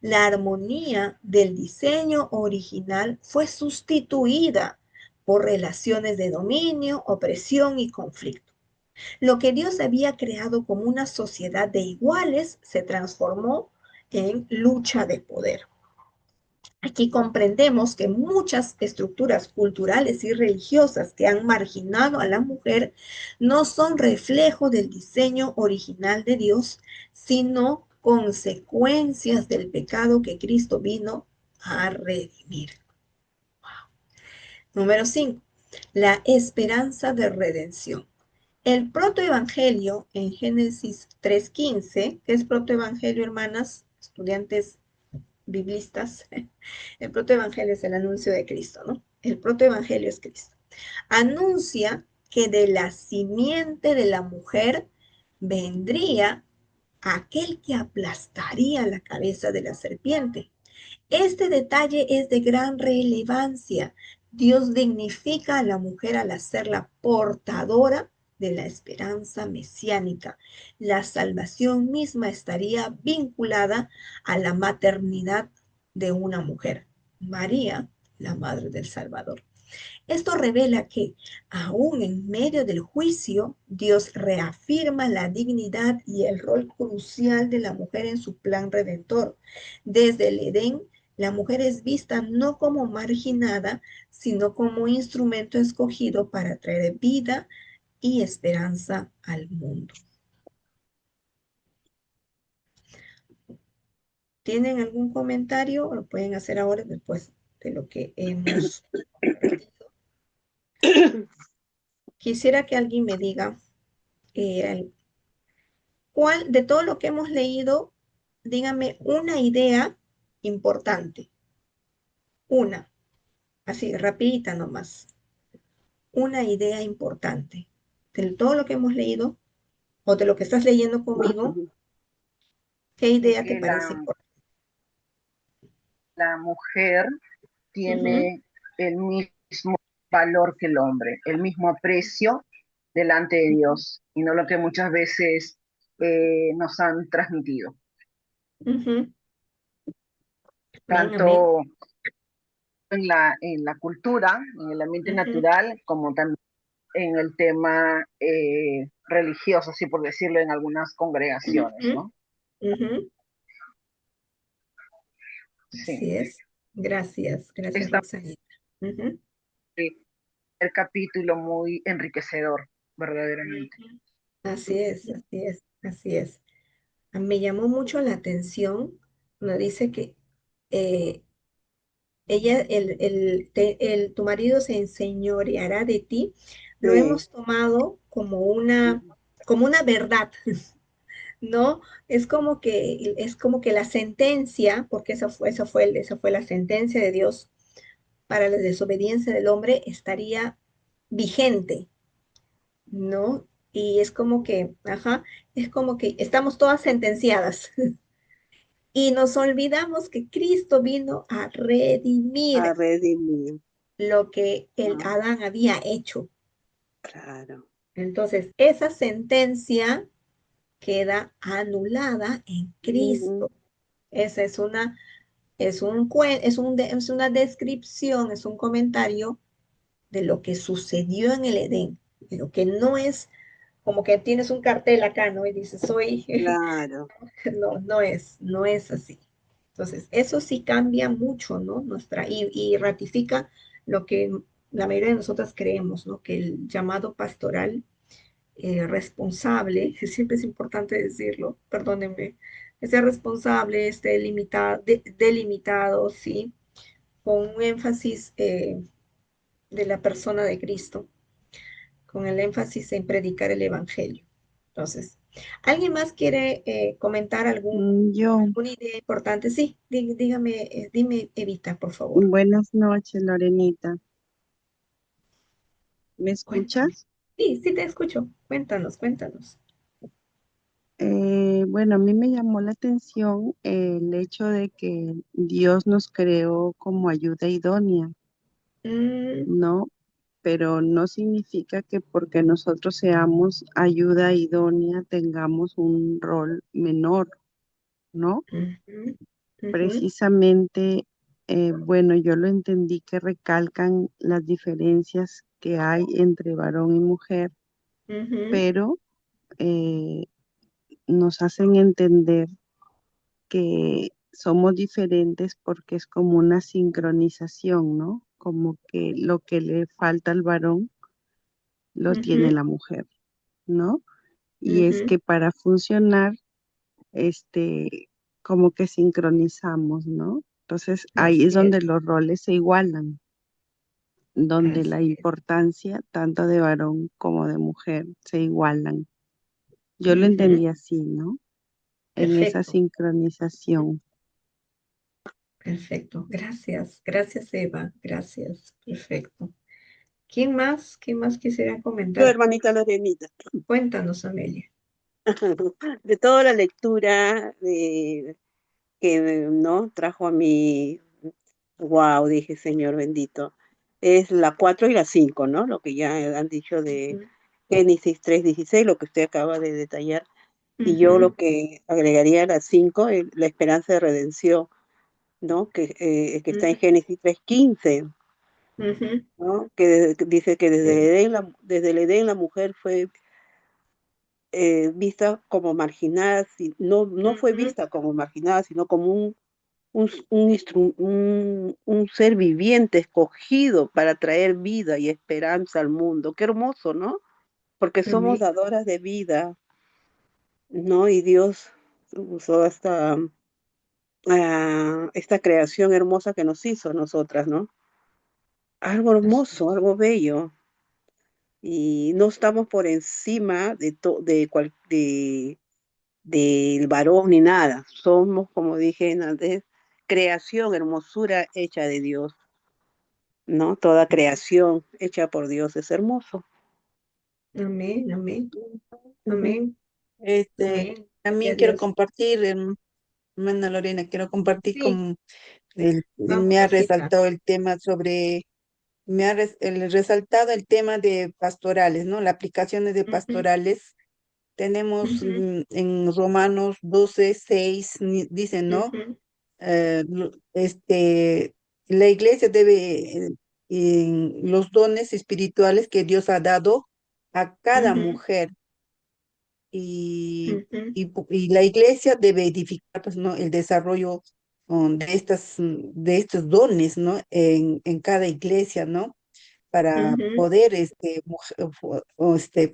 La armonía del diseño original fue sustituida por relaciones de dominio, opresión y conflicto. Lo que Dios había creado como una sociedad de iguales se transformó en lucha de poder. Aquí comprendemos que muchas estructuras culturales y religiosas que han marginado a la mujer no son reflejo del diseño original de Dios, sino consecuencias del pecado que Cristo vino a redimir. Wow. Número 5. La esperanza de redención. El protoevangelio en Génesis 3:15, ¿qué es protoevangelio, hermanas, estudiantes biblistas? El protoevangelio es el anuncio de Cristo, ¿no? El protoevangelio es Cristo. Anuncia que de la simiente de la mujer vendría aquel que aplastaría la cabeza de la serpiente. Este detalle es de gran relevancia. Dios dignifica a la mujer al hacerla portadora de la esperanza mesiánica. La salvación misma estaría vinculada a la maternidad de una mujer, María, la madre del Salvador. Esto revela que, aún en medio del juicio, Dios reafirma la dignidad y el rol crucial de la mujer en su plan redentor. Desde el Edén, la mujer es vista no como marginada, sino como instrumento escogido para traer vida y esperanza al mundo. ¿Tienen algún comentario? Lo pueden hacer ahora después de lo que hemos compartido. Quisiera que alguien me diga cuál de todo lo que hemos leído, dígame una idea importante. Una, así, rapidita nomás. Una idea importante. De todo lo que hemos leído o de lo que estás leyendo conmigo, ¿qué idea te Que parece la, importante? la mujer Ujú, tiene el mismo valor que el hombre, el mismo aprecio delante de Dios, y no lo que muchas veces nos han transmitido, ujú. Amén, amén. tanto en la cultura, en el ambiente Ujú, natural, como también en el tema religioso, así por decirlo, en algunas congregaciones, ujú, ¿no? ujú. Sí, Así es. Gracias, gracias, está Roxanita. Ujú, el capítulo muy enriquecedor, verdaderamente. ujú. Así es, así es, así es. Me llamó mucho la atención cuando dice que eh, tu marido se enseñoreará de ti. Lo Sí, hemos tomado como una verdad, ¿no? Es como que la sentencia, porque esa fue la sentencia de Dios para la desobediencia del hombre, estaría vigente, ¿no? Y es como que, ajá, es como que estamos todas sentenciadas. Y nos olvidamos que Cristo vino a a redimir redimir. lo que el Ah, Adán había hecho. claro. Entonces, esa sentencia queda anulada en Ujú. Cristo. Esa es una descripción, es un comentario de lo que sucedió en el Edén, de lo que no es como que tienes un cartel acá, ¿no? Y dices, soy, Claro. no, no es así. Entonces, eso sí cambia mucho, ¿no? Y ratifica lo que la mayoría de nosotras creemos, ¿no? Que el llamado pastoral responsable, siempre es importante decirlo, perdónenme, que sea responsable, esté delimitado, ¿sí? Con un énfasis de la persona de Cristo, con el énfasis en predicar el Evangelio. Entonces, ¿alguien más quiere comentar Yo, alguna idea importante? Sí, dígame, dime, Evita, por favor. buenas noches, Lorenita. ¿Me Cuéntanos. escuchas? Sí, sí te escucho. Cuéntanos, cuéntanos. Bueno, a mí me llamó la atención el hecho de que Dios nos creó como ayuda idónea, Mm, ¿no? Pero no significa que porque nosotros seamos ayuda idónea tengamos un rol menor, ¿no? ujú, ujú, Precisamente, bueno, yo lo entendí que recalcan las diferencias que hay entre varón y mujer, ujú. pero eh, nos hacen entender que somos diferentes porque es como una sincronización, ¿no? Como que lo que le falta al varón lo tiene Ujú, la mujer, ¿no? Y es ujú. que para funcionar, este, como que sincronizamos, ¿no? Entonces ahí es Así es, donde los roles se igualan, donde la así es. importancia tanto de varón como de mujer se igualan. Yo lo Ujú. entendí así, ¿no? En esa Perfecto, sincronización. perfecto. Gracias, gracias, Eva. Gracias. Perfecto. ¿Quién más? ¿Quién más quisiera Yo, comentar? hermanita Lorenita, Cuéntanos, Amelia. de toda la lectura que no trajo a mí, wow, dije, Señor bendito, es la 4 y la 5, ¿no? Lo que ya han dicho de Ujú, Génesis 3:16, lo que usted acaba de detallar. Y yo ujú, lo que agregaría a la 5, la esperanza de redención, ¿no? Que está en ujú, Génesis 3:15, ujú. ¿no? Que dice que Sí. desde el Edén la mujer fue vista como marginada, no fue Ujú, vista como marginada, sino como un ser viviente escogido para traer vida y esperanza al mundo. Qué hermoso, ¿no? Porque somos amén. dadoras de vida, ¿no? Y Dios usó esta creación hermosa que nos hizo a nosotras, ¿no? Algo Así hermoso, es. algo bello. Y no estamos por encima del varón ni nada. Somos, como dije antes, creación, hermosura hecha de Dios, ¿no? Toda creación hecha por Dios es hermoso. Amén, amén, Ujú. amén, Este, amén. Gloria también a quiero Dios. compartir, hermana Lorena, quiero compartir Sí. Vamos, Me ha Rosita. resaltado el tema sobre, resaltado el tema de pastorales, ¿no? Las aplicaciones de Ujú, pastorales. Tenemos ujú, en Romanos 12:6, dicen, ¿no? ujú, Este, la iglesia debe, en los dones espirituales que Dios ha dado a cada ujú, mujer y, ujú, y la iglesia debe edificar, pues, ¿no? El desarrollo de estos dones, ¿no? En cada iglesia, ¿no? Para ujú, poder,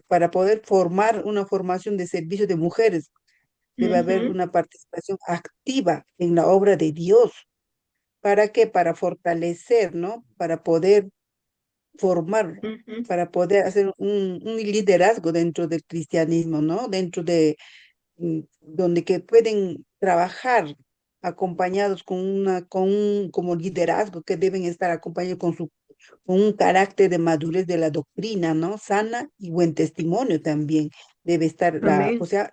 para poder formar una formación de servicio de mujeres. Debe haber ujú, una participación activa en la obra de Dios. ¿Para qué? Para fortalecer, ¿no? Para poder formar, ujú, para poder hacer un liderazgo dentro del cristianismo, ¿no? Dentro de donde que pueden trabajar acompañados como liderazgo, que deben estar acompañados con un carácter de madurez de la doctrina, ¿no? Sana y buen testimonio también debe estar o amén. sea,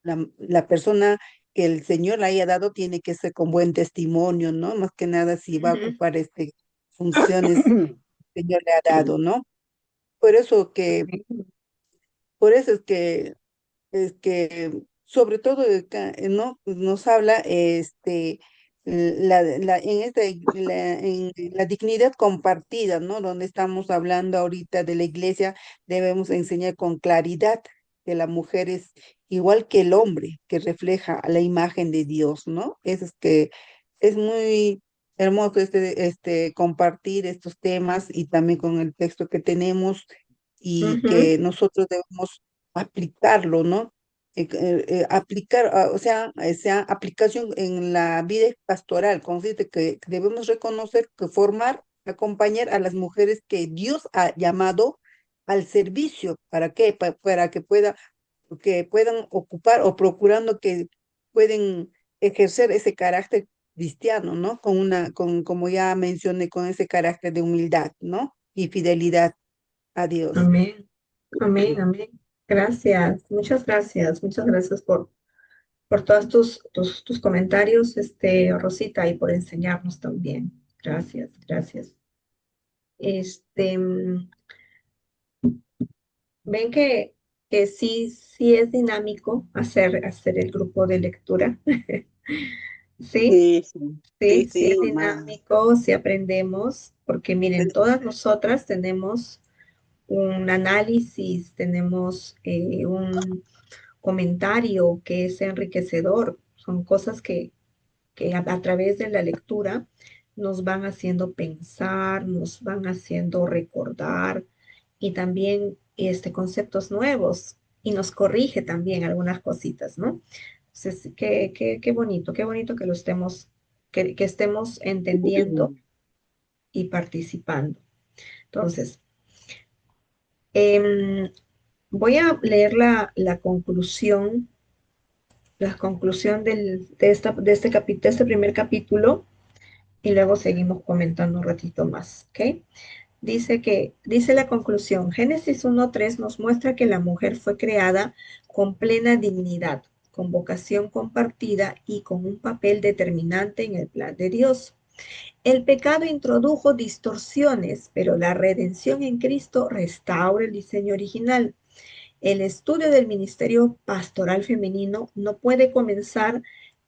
la persona que el Señor le haya dado tiene que ser con buen testimonio, ¿no? Más que nada si va a Ujú, ocupar funciones que el Señor le ha dado, ¿no? Por eso que, amén. por eso es que sobre todo ¿no? Pues nos habla en la dignidad compartida, ¿no? Donde estamos hablando ahorita de la iglesia, debemos enseñar con claridad que la mujer es igual que el hombre, que refleja a la imagen de Dios, ¿no? Eso es que es muy hermoso compartir estos temas y también con el texto que tenemos y Ujú, que nosotros debemos aplicarlo, ¿no? Aplicar, o sea, aplicación en la vida pastoral, consiste que debemos reconocer que formar, acompañar a las mujeres que Dios ha llamado al servicio. ¿Para qué? Para que puedan ocupar o procurando que pueden ejercer ese carácter cristiano, ¿no? Como ya mencioné, con ese carácter de humildad, ¿no? Y fidelidad a Dios. amén. Amén, amén. Gracias, muchas gracias por todos tus comentarios, Rosita, y por enseñarnos también. Gracias, gracias. Este, ven que sí, sí es dinámico hacer el grupo de lectura. Sí, Sí, sí, sí, sí es sí, más. dinámico, sí aprendemos, porque miren, todas nosotras tenemos un análisis, tenemos un comentario que es enriquecedor. Son cosas que a través de la lectura nos van haciendo pensar, nos van haciendo recordar y también conceptos nuevos y nos corrige también algunas cositas, ¿no? Entonces, qué bonito que lo estemos, que estemos entendiendo y participando. Entonces, em, voy a leer la conclusión de este primer capítulo y luego seguimos comentando un ratito más, ¿ok? Dice la conclusión, Génesis 1:3 nos muestra que la mujer fue creada con plena dignidad, con vocación compartida y con un papel determinante en el plan de Dios. El pecado introdujo distorsiones, pero la redención en Cristo restaura el diseño original. El estudio del ministerio pastoral femenino no puede comenzar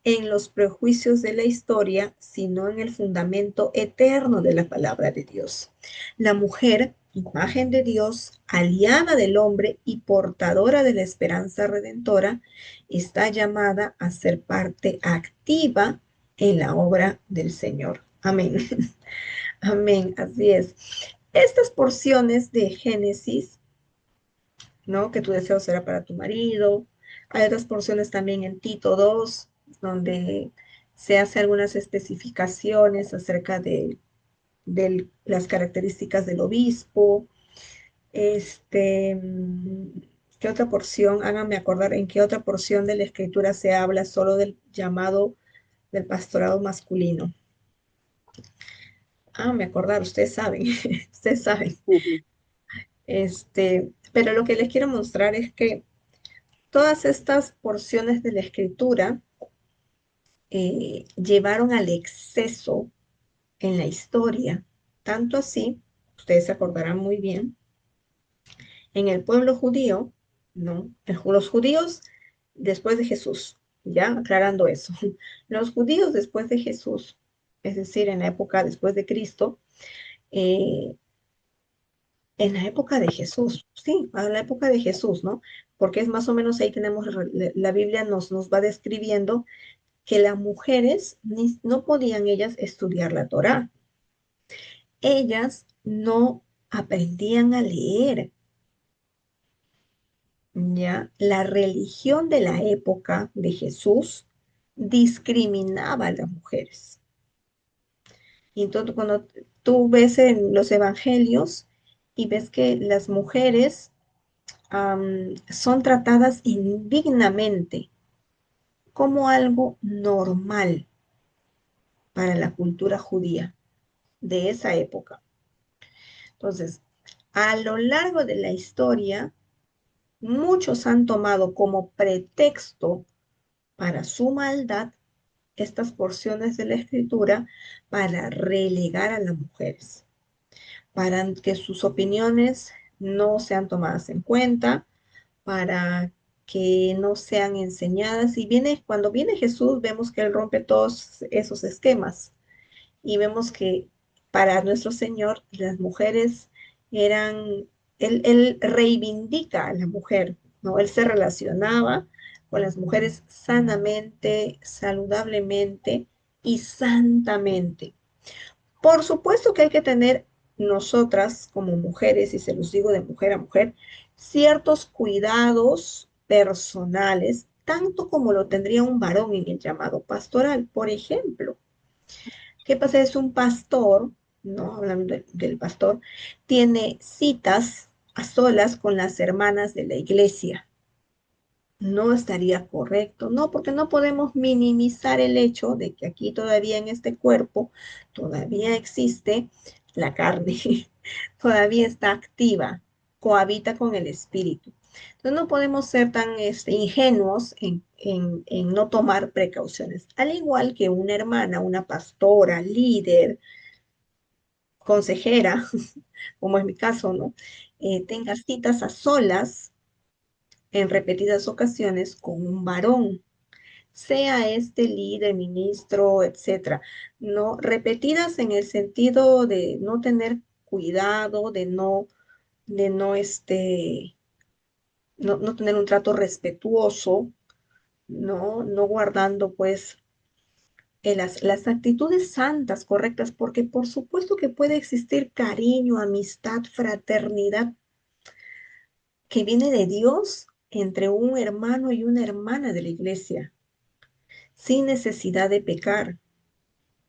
en los prejuicios de la historia, sino en el fundamento eterno de la palabra de Dios. La mujer, imagen de Dios, aliada del hombre y portadora de la esperanza redentora, está llamada a ser parte activa en la obra del Señor. Amén. Amén, así es. Estas porciones de Génesis, ¿no? Que tu deseo será para tu marido. Hay otras porciones también en Tito 2, donde se hace algunas especificaciones acerca de las características del obispo. Este, ¿Qué otra porción? Háganme acordar en qué otra porción de la escritura se habla solo del llamado del pastorado masculino. Me acordar, ustedes saben, ustedes saben. Pero lo que les quiero mostrar es que todas estas porciones de la escritura llevaron al exceso en la historia. Tanto así, ustedes se acordarán muy bien, en el pueblo judío, ¿no? Los judíos después de Jesús, ya aclarando eso, los judíos después de Jesús, es decir, en la época después de Cristo, eh, en la época de Jesús, sí, a la época de Jesús, ¿no? Porque es más o menos ahí tenemos, la Biblia nos va describiendo que las mujeres no podían ellas estudiar la Torá. Ellas no aprendían a leer, ¿ya? La religión de la época de Jesús discriminaba a las mujeres. Y entonces cuando tú ves en los evangelios y ves que las mujeres son tratadas indignamente como algo normal para la cultura judía de esa época. Entonces, a lo largo de la historia, muchos han tomado como pretexto para su maldad estas porciones de la escritura para relegar a las mujeres, para que sus opiniones no sean tomadas en cuenta, para que no sean enseñadas. Y cuando viene Jesús, vemos que Él rompe todos esos esquemas y vemos que para nuestro Señor las mujeres eran, él reivindica a la mujer, ¿no? Él se relacionaba con las mujeres sanamente, saludablemente y santamente. Por supuesto que hay que tener nosotras como mujeres, y se los digo de mujer a mujer, ciertos cuidados personales, tanto como lo tendría un varón en el llamado pastoral. Por ejemplo, ¿qué pasa? Es un pastor, ¿no? Hablando del pastor, tiene citas a solas con las hermanas de la iglesia. No estaría correcto, no, porque no podemos minimizar el hecho de que aquí todavía en este cuerpo todavía existe la carne, todavía está activa, cohabita con el espíritu. Entonces no podemos ser tan ingenuos en no tomar precauciones. Al igual que una hermana, una pastora, líder, consejera, como es mi caso, ¿no? Tenga citas a solas en repetidas ocasiones con un varón, sea este líder, ministro, etcétera, no repetidas en el sentido de no tener cuidado, de no tener un trato respetuoso, no guardando pues las actitudes santas, correctas, porque por supuesto que puede existir cariño, amistad, fraternidad que viene de Dios entre un hermano y una hermana de la iglesia, sin necesidad de pecar.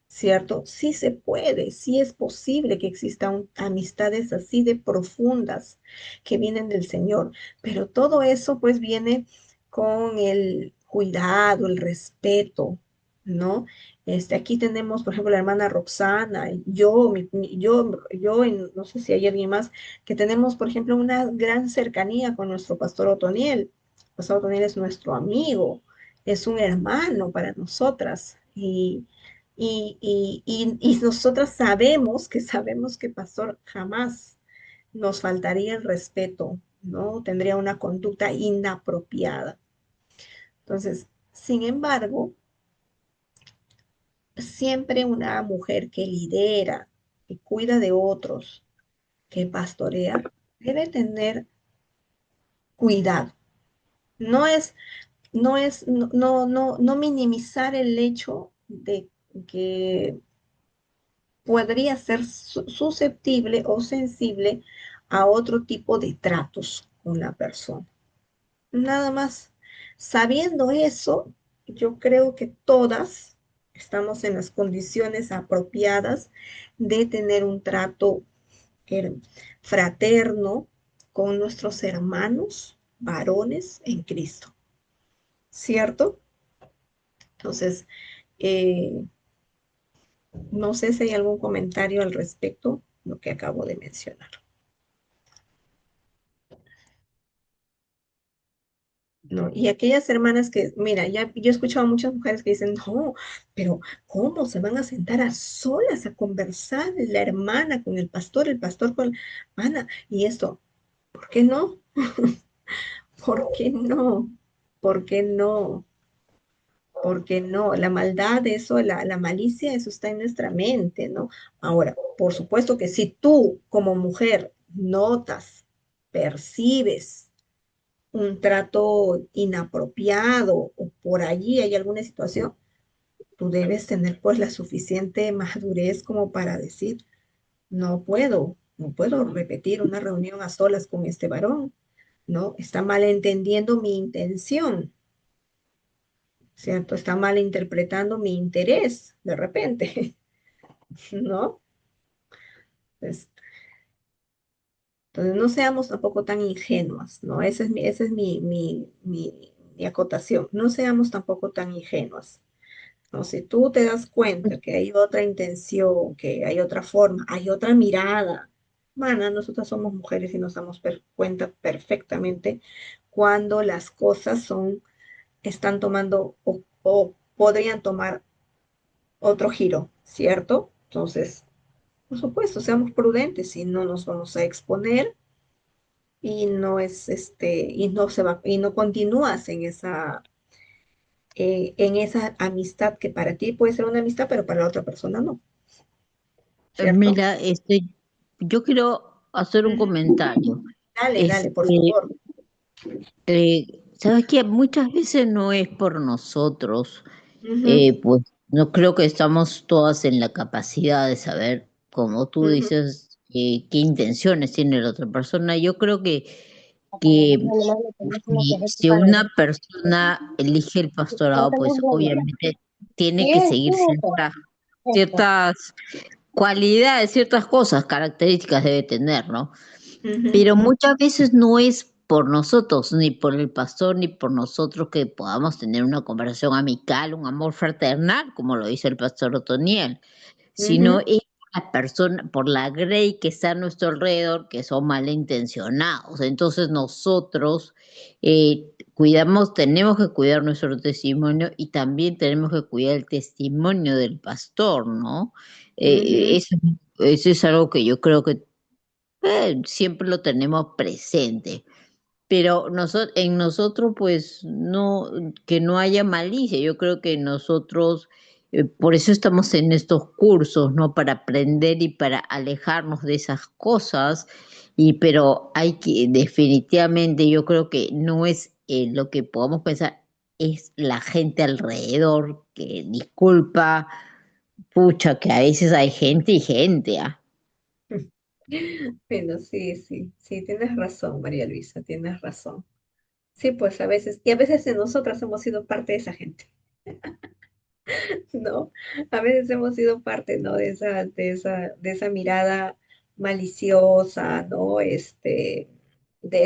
¿Cierto? Sí se puede, sí es posible que existan amistades así de profundas que vienen del Señor, pero todo eso pues viene con el cuidado, el respeto, ¿no? Aquí tenemos, por ejemplo, la hermana Roxana, yo, y no sé si hay alguien más, que tenemos, por ejemplo, una gran cercanía con nuestro pastor Otoniel. El pastor Otoniel es nuestro amigo, es un hermano para nosotras y nosotras sabemos que pastor jamás nos faltaría el respeto, ¿no? Tendría una conducta inapropiada. Entonces, sin embargo, siempre una mujer que lidera, que cuida de otros, que pastorea, debe tener cuidado. No es, no minimizar el hecho de que podría ser susceptible o sensible a otro tipo de tratos con la persona. Nada más. Sabiendo eso, yo creo que todas estamos en las condiciones apropiadas de tener un trato eh, fraterno con nuestros hermanos varones en Cristo. ¿Cierto? Entonces, eh, no sé si hay algún comentario al respecto de lo que acabo de mencionar. ¿no? Y aquellas hermanas que, mira, ya yo he escuchado a muchas mujeres que dicen, no, pero ¿cómo se van a sentar a solas a conversar la hermana con el pastor con la hermana? Y esto, ¿por qué no? ¿Por qué no? ¿Por qué no? ¿Por qué no? La maldad, eso, la malicia, eso está en nuestra mente, ¿no? Ahora, por supuesto que si tú como mujer notas, percibes un trato inapropiado o por allí hay alguna situación, tú debes tener pues la suficiente madurez como para decir, no puedo repetir una reunión a solas con este varón, ¿no? Está malentendiendo mi intención, ¿cierto? Está malinterpretando mi interés de repente, ¿no? Pues, entonces no seamos tampoco tan ingenuas, ¿no? Esa es mi acotación. No seamos tampoco tan ingenuas. No, si tú te das cuenta que hay otra intención, que hay otra forma, hay otra mirada, mana, nosotras somos mujeres y nos damos cuenta perfectamente cuando las cosas están tomando o podrían tomar otro giro, ¿cierto? Entonces, por supuesto, seamos prudentes y no nos vamos a exponer y no es y no se va, y no continúas en esa amistad que para ti puede ser una amistad, pero para la otra persona no, ¿cierto? Mira, yo quiero hacer un Ujú. comentario. Dale, dale, por Este, favor. ¿Sabes qué? Muchas veces no es por nosotros, Ujú, pues no creo que estamos todas en la capacidad de saber, como tú ujú, dices, qué intenciones tiene la otra persona. Yo creo que Además, lo que no es una correcta si para una persona elige el pastorado, pues obviamente tiene que seguir ciertas cualidades, ciertas cosas, características debe tener, ¿no? ujú, Pero muchas veces no es por nosotros, ni por el pastor, ni por nosotros que podamos tener una conversación amical, un amor fraternal, como lo dice el pastor Otoniel, sino ujú, es por la persona, por la grey que está a nuestro alrededor, que son malintencionados. Entonces nosotros tenemos que cuidar nuestro testimonio y también tenemos que cuidar el testimonio del pastor, ¿no? ujú. Eso es algo que yo creo que siempre lo tenemos presente. Pero en nosotros, pues, no, que no haya malicia. Yo creo que nosotros, por eso estamos en estos cursos, ¿no? Para aprender y para alejarnos de esas cosas. Pero definitivamente, yo creo que no es lo que podamos pensar, es la gente alrededor que disculpa, pucha, que a veces hay gente y gente, ¿ah? Bueno, sí, sí, sí, tienes razón, María Luisa, tienes razón. Sí, pues a veces, y a veces nosotras hemos sido parte de esa gente, ¿no? A veces hemos sido parte, ¿no? De esa mirada maliciosa, ¿no? De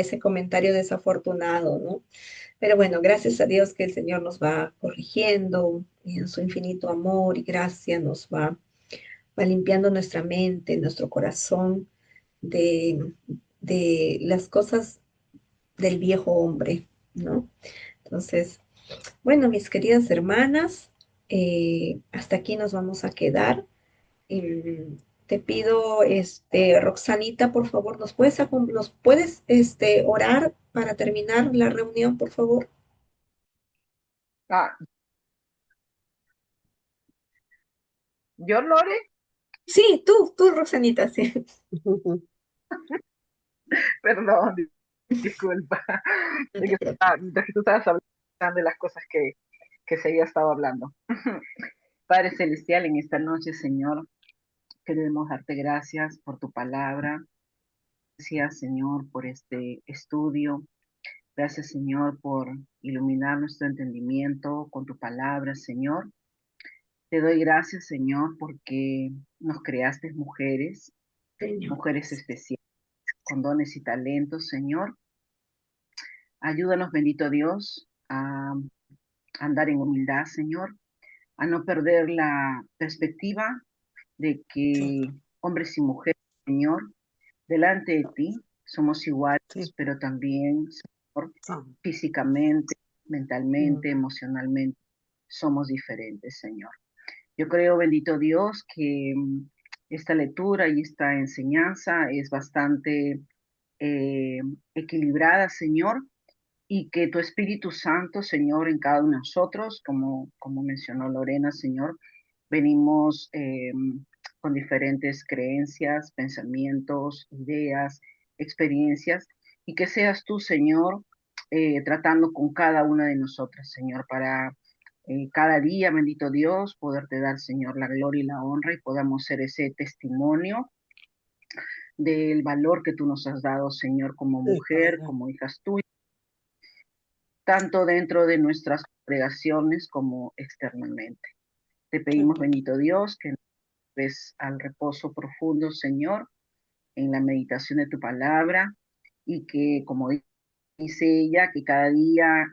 ese comentario desafortunado, ¿no? Pero bueno, gracias a Dios que el Señor nos va corrigiendo y en su infinito amor y gracia va limpiando nuestra mente, nuestro corazón de, de las cosas del viejo hombre, ¿no? Entonces, bueno, mis queridas hermanas, hasta aquí nos vamos a quedar. Te pido, Roxanita, por favor, ¿nos puedes, orar para terminar la reunión, por favor? Ah, yo, Lore, Sí, tú, Roxanita, sí. perdón, disculpa. No Es te que, preocupes. mientras que tú estabas hablando de las cosas que se había estado hablando. Padre Celestial, en esta noche, Señor, queremos darte gracias por tu palabra. Gracias, Señor, por este estudio. Gracias, Señor, por iluminar nuestro entendimiento con tu palabra, Señor. Te doy gracias, Señor, porque nos creaste mujeres, Señor. mujeres especiales, con dones y talentos, Señor. Ayúdanos, bendito Dios, a andar en humildad, Señor, a no perder la perspectiva de Sí. que hombres y mujeres, Señor, delante de ti somos iguales, Sí, pero también somos físicamente, mentalmente, emocionalmente, somos diferentes, Señor. Yo creo, bendito Dios, que esta lectura y esta enseñanza es bastante equilibrada, Señor, y que tu Espíritu Santo, Señor, en cada uno de nosotros, como mencionó Lorena, Señor, venimos con diferentes creencias, pensamientos, ideas, experiencias, y que seas tú, Señor, tratando con cada una de nosotras, Señor, para cada día, bendito Dios, poderte dar, Señor, la gloria y la honra y podamos ser ese testimonio del valor que tú nos has dado, Señor, como mujer, como hijas tuyas, tanto dentro de nuestras congregaciones como externamente. Te pedimos, bendito Dios, que nos des al reposo profundo, Señor, en la meditación de tu palabra y que, como dice ella, que cada día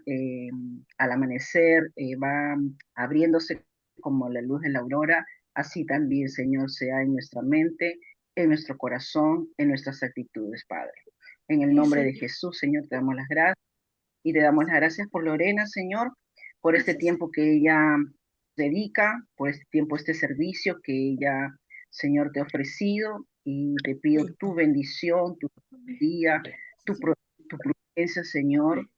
al amanecer va abriéndose como la luz de la aurora, así también, Señor, sea en nuestra mente, en nuestro corazón, en nuestras actitudes, Padre. En el nombre de Jesús, Señor, te damos las gracias y te damos las gracias por Lorena, Señor, por este tiempo que ella dedica, por este tiempo, este servicio que ella, Señor, te ha ofrecido y te pido tu bendición, tu día, tu prudencia, Señor,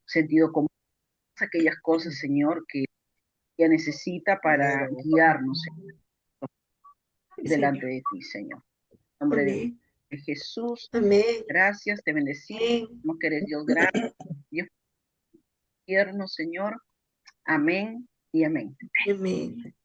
sentido común, aquellas cosas, Señor, que ella necesita para guiarnos delante de ti, Señor. En nombre de Jesús, gracias, te bendecimos, que eres Dios grande, Dios tierno, Señor. Amén y amén. Amén.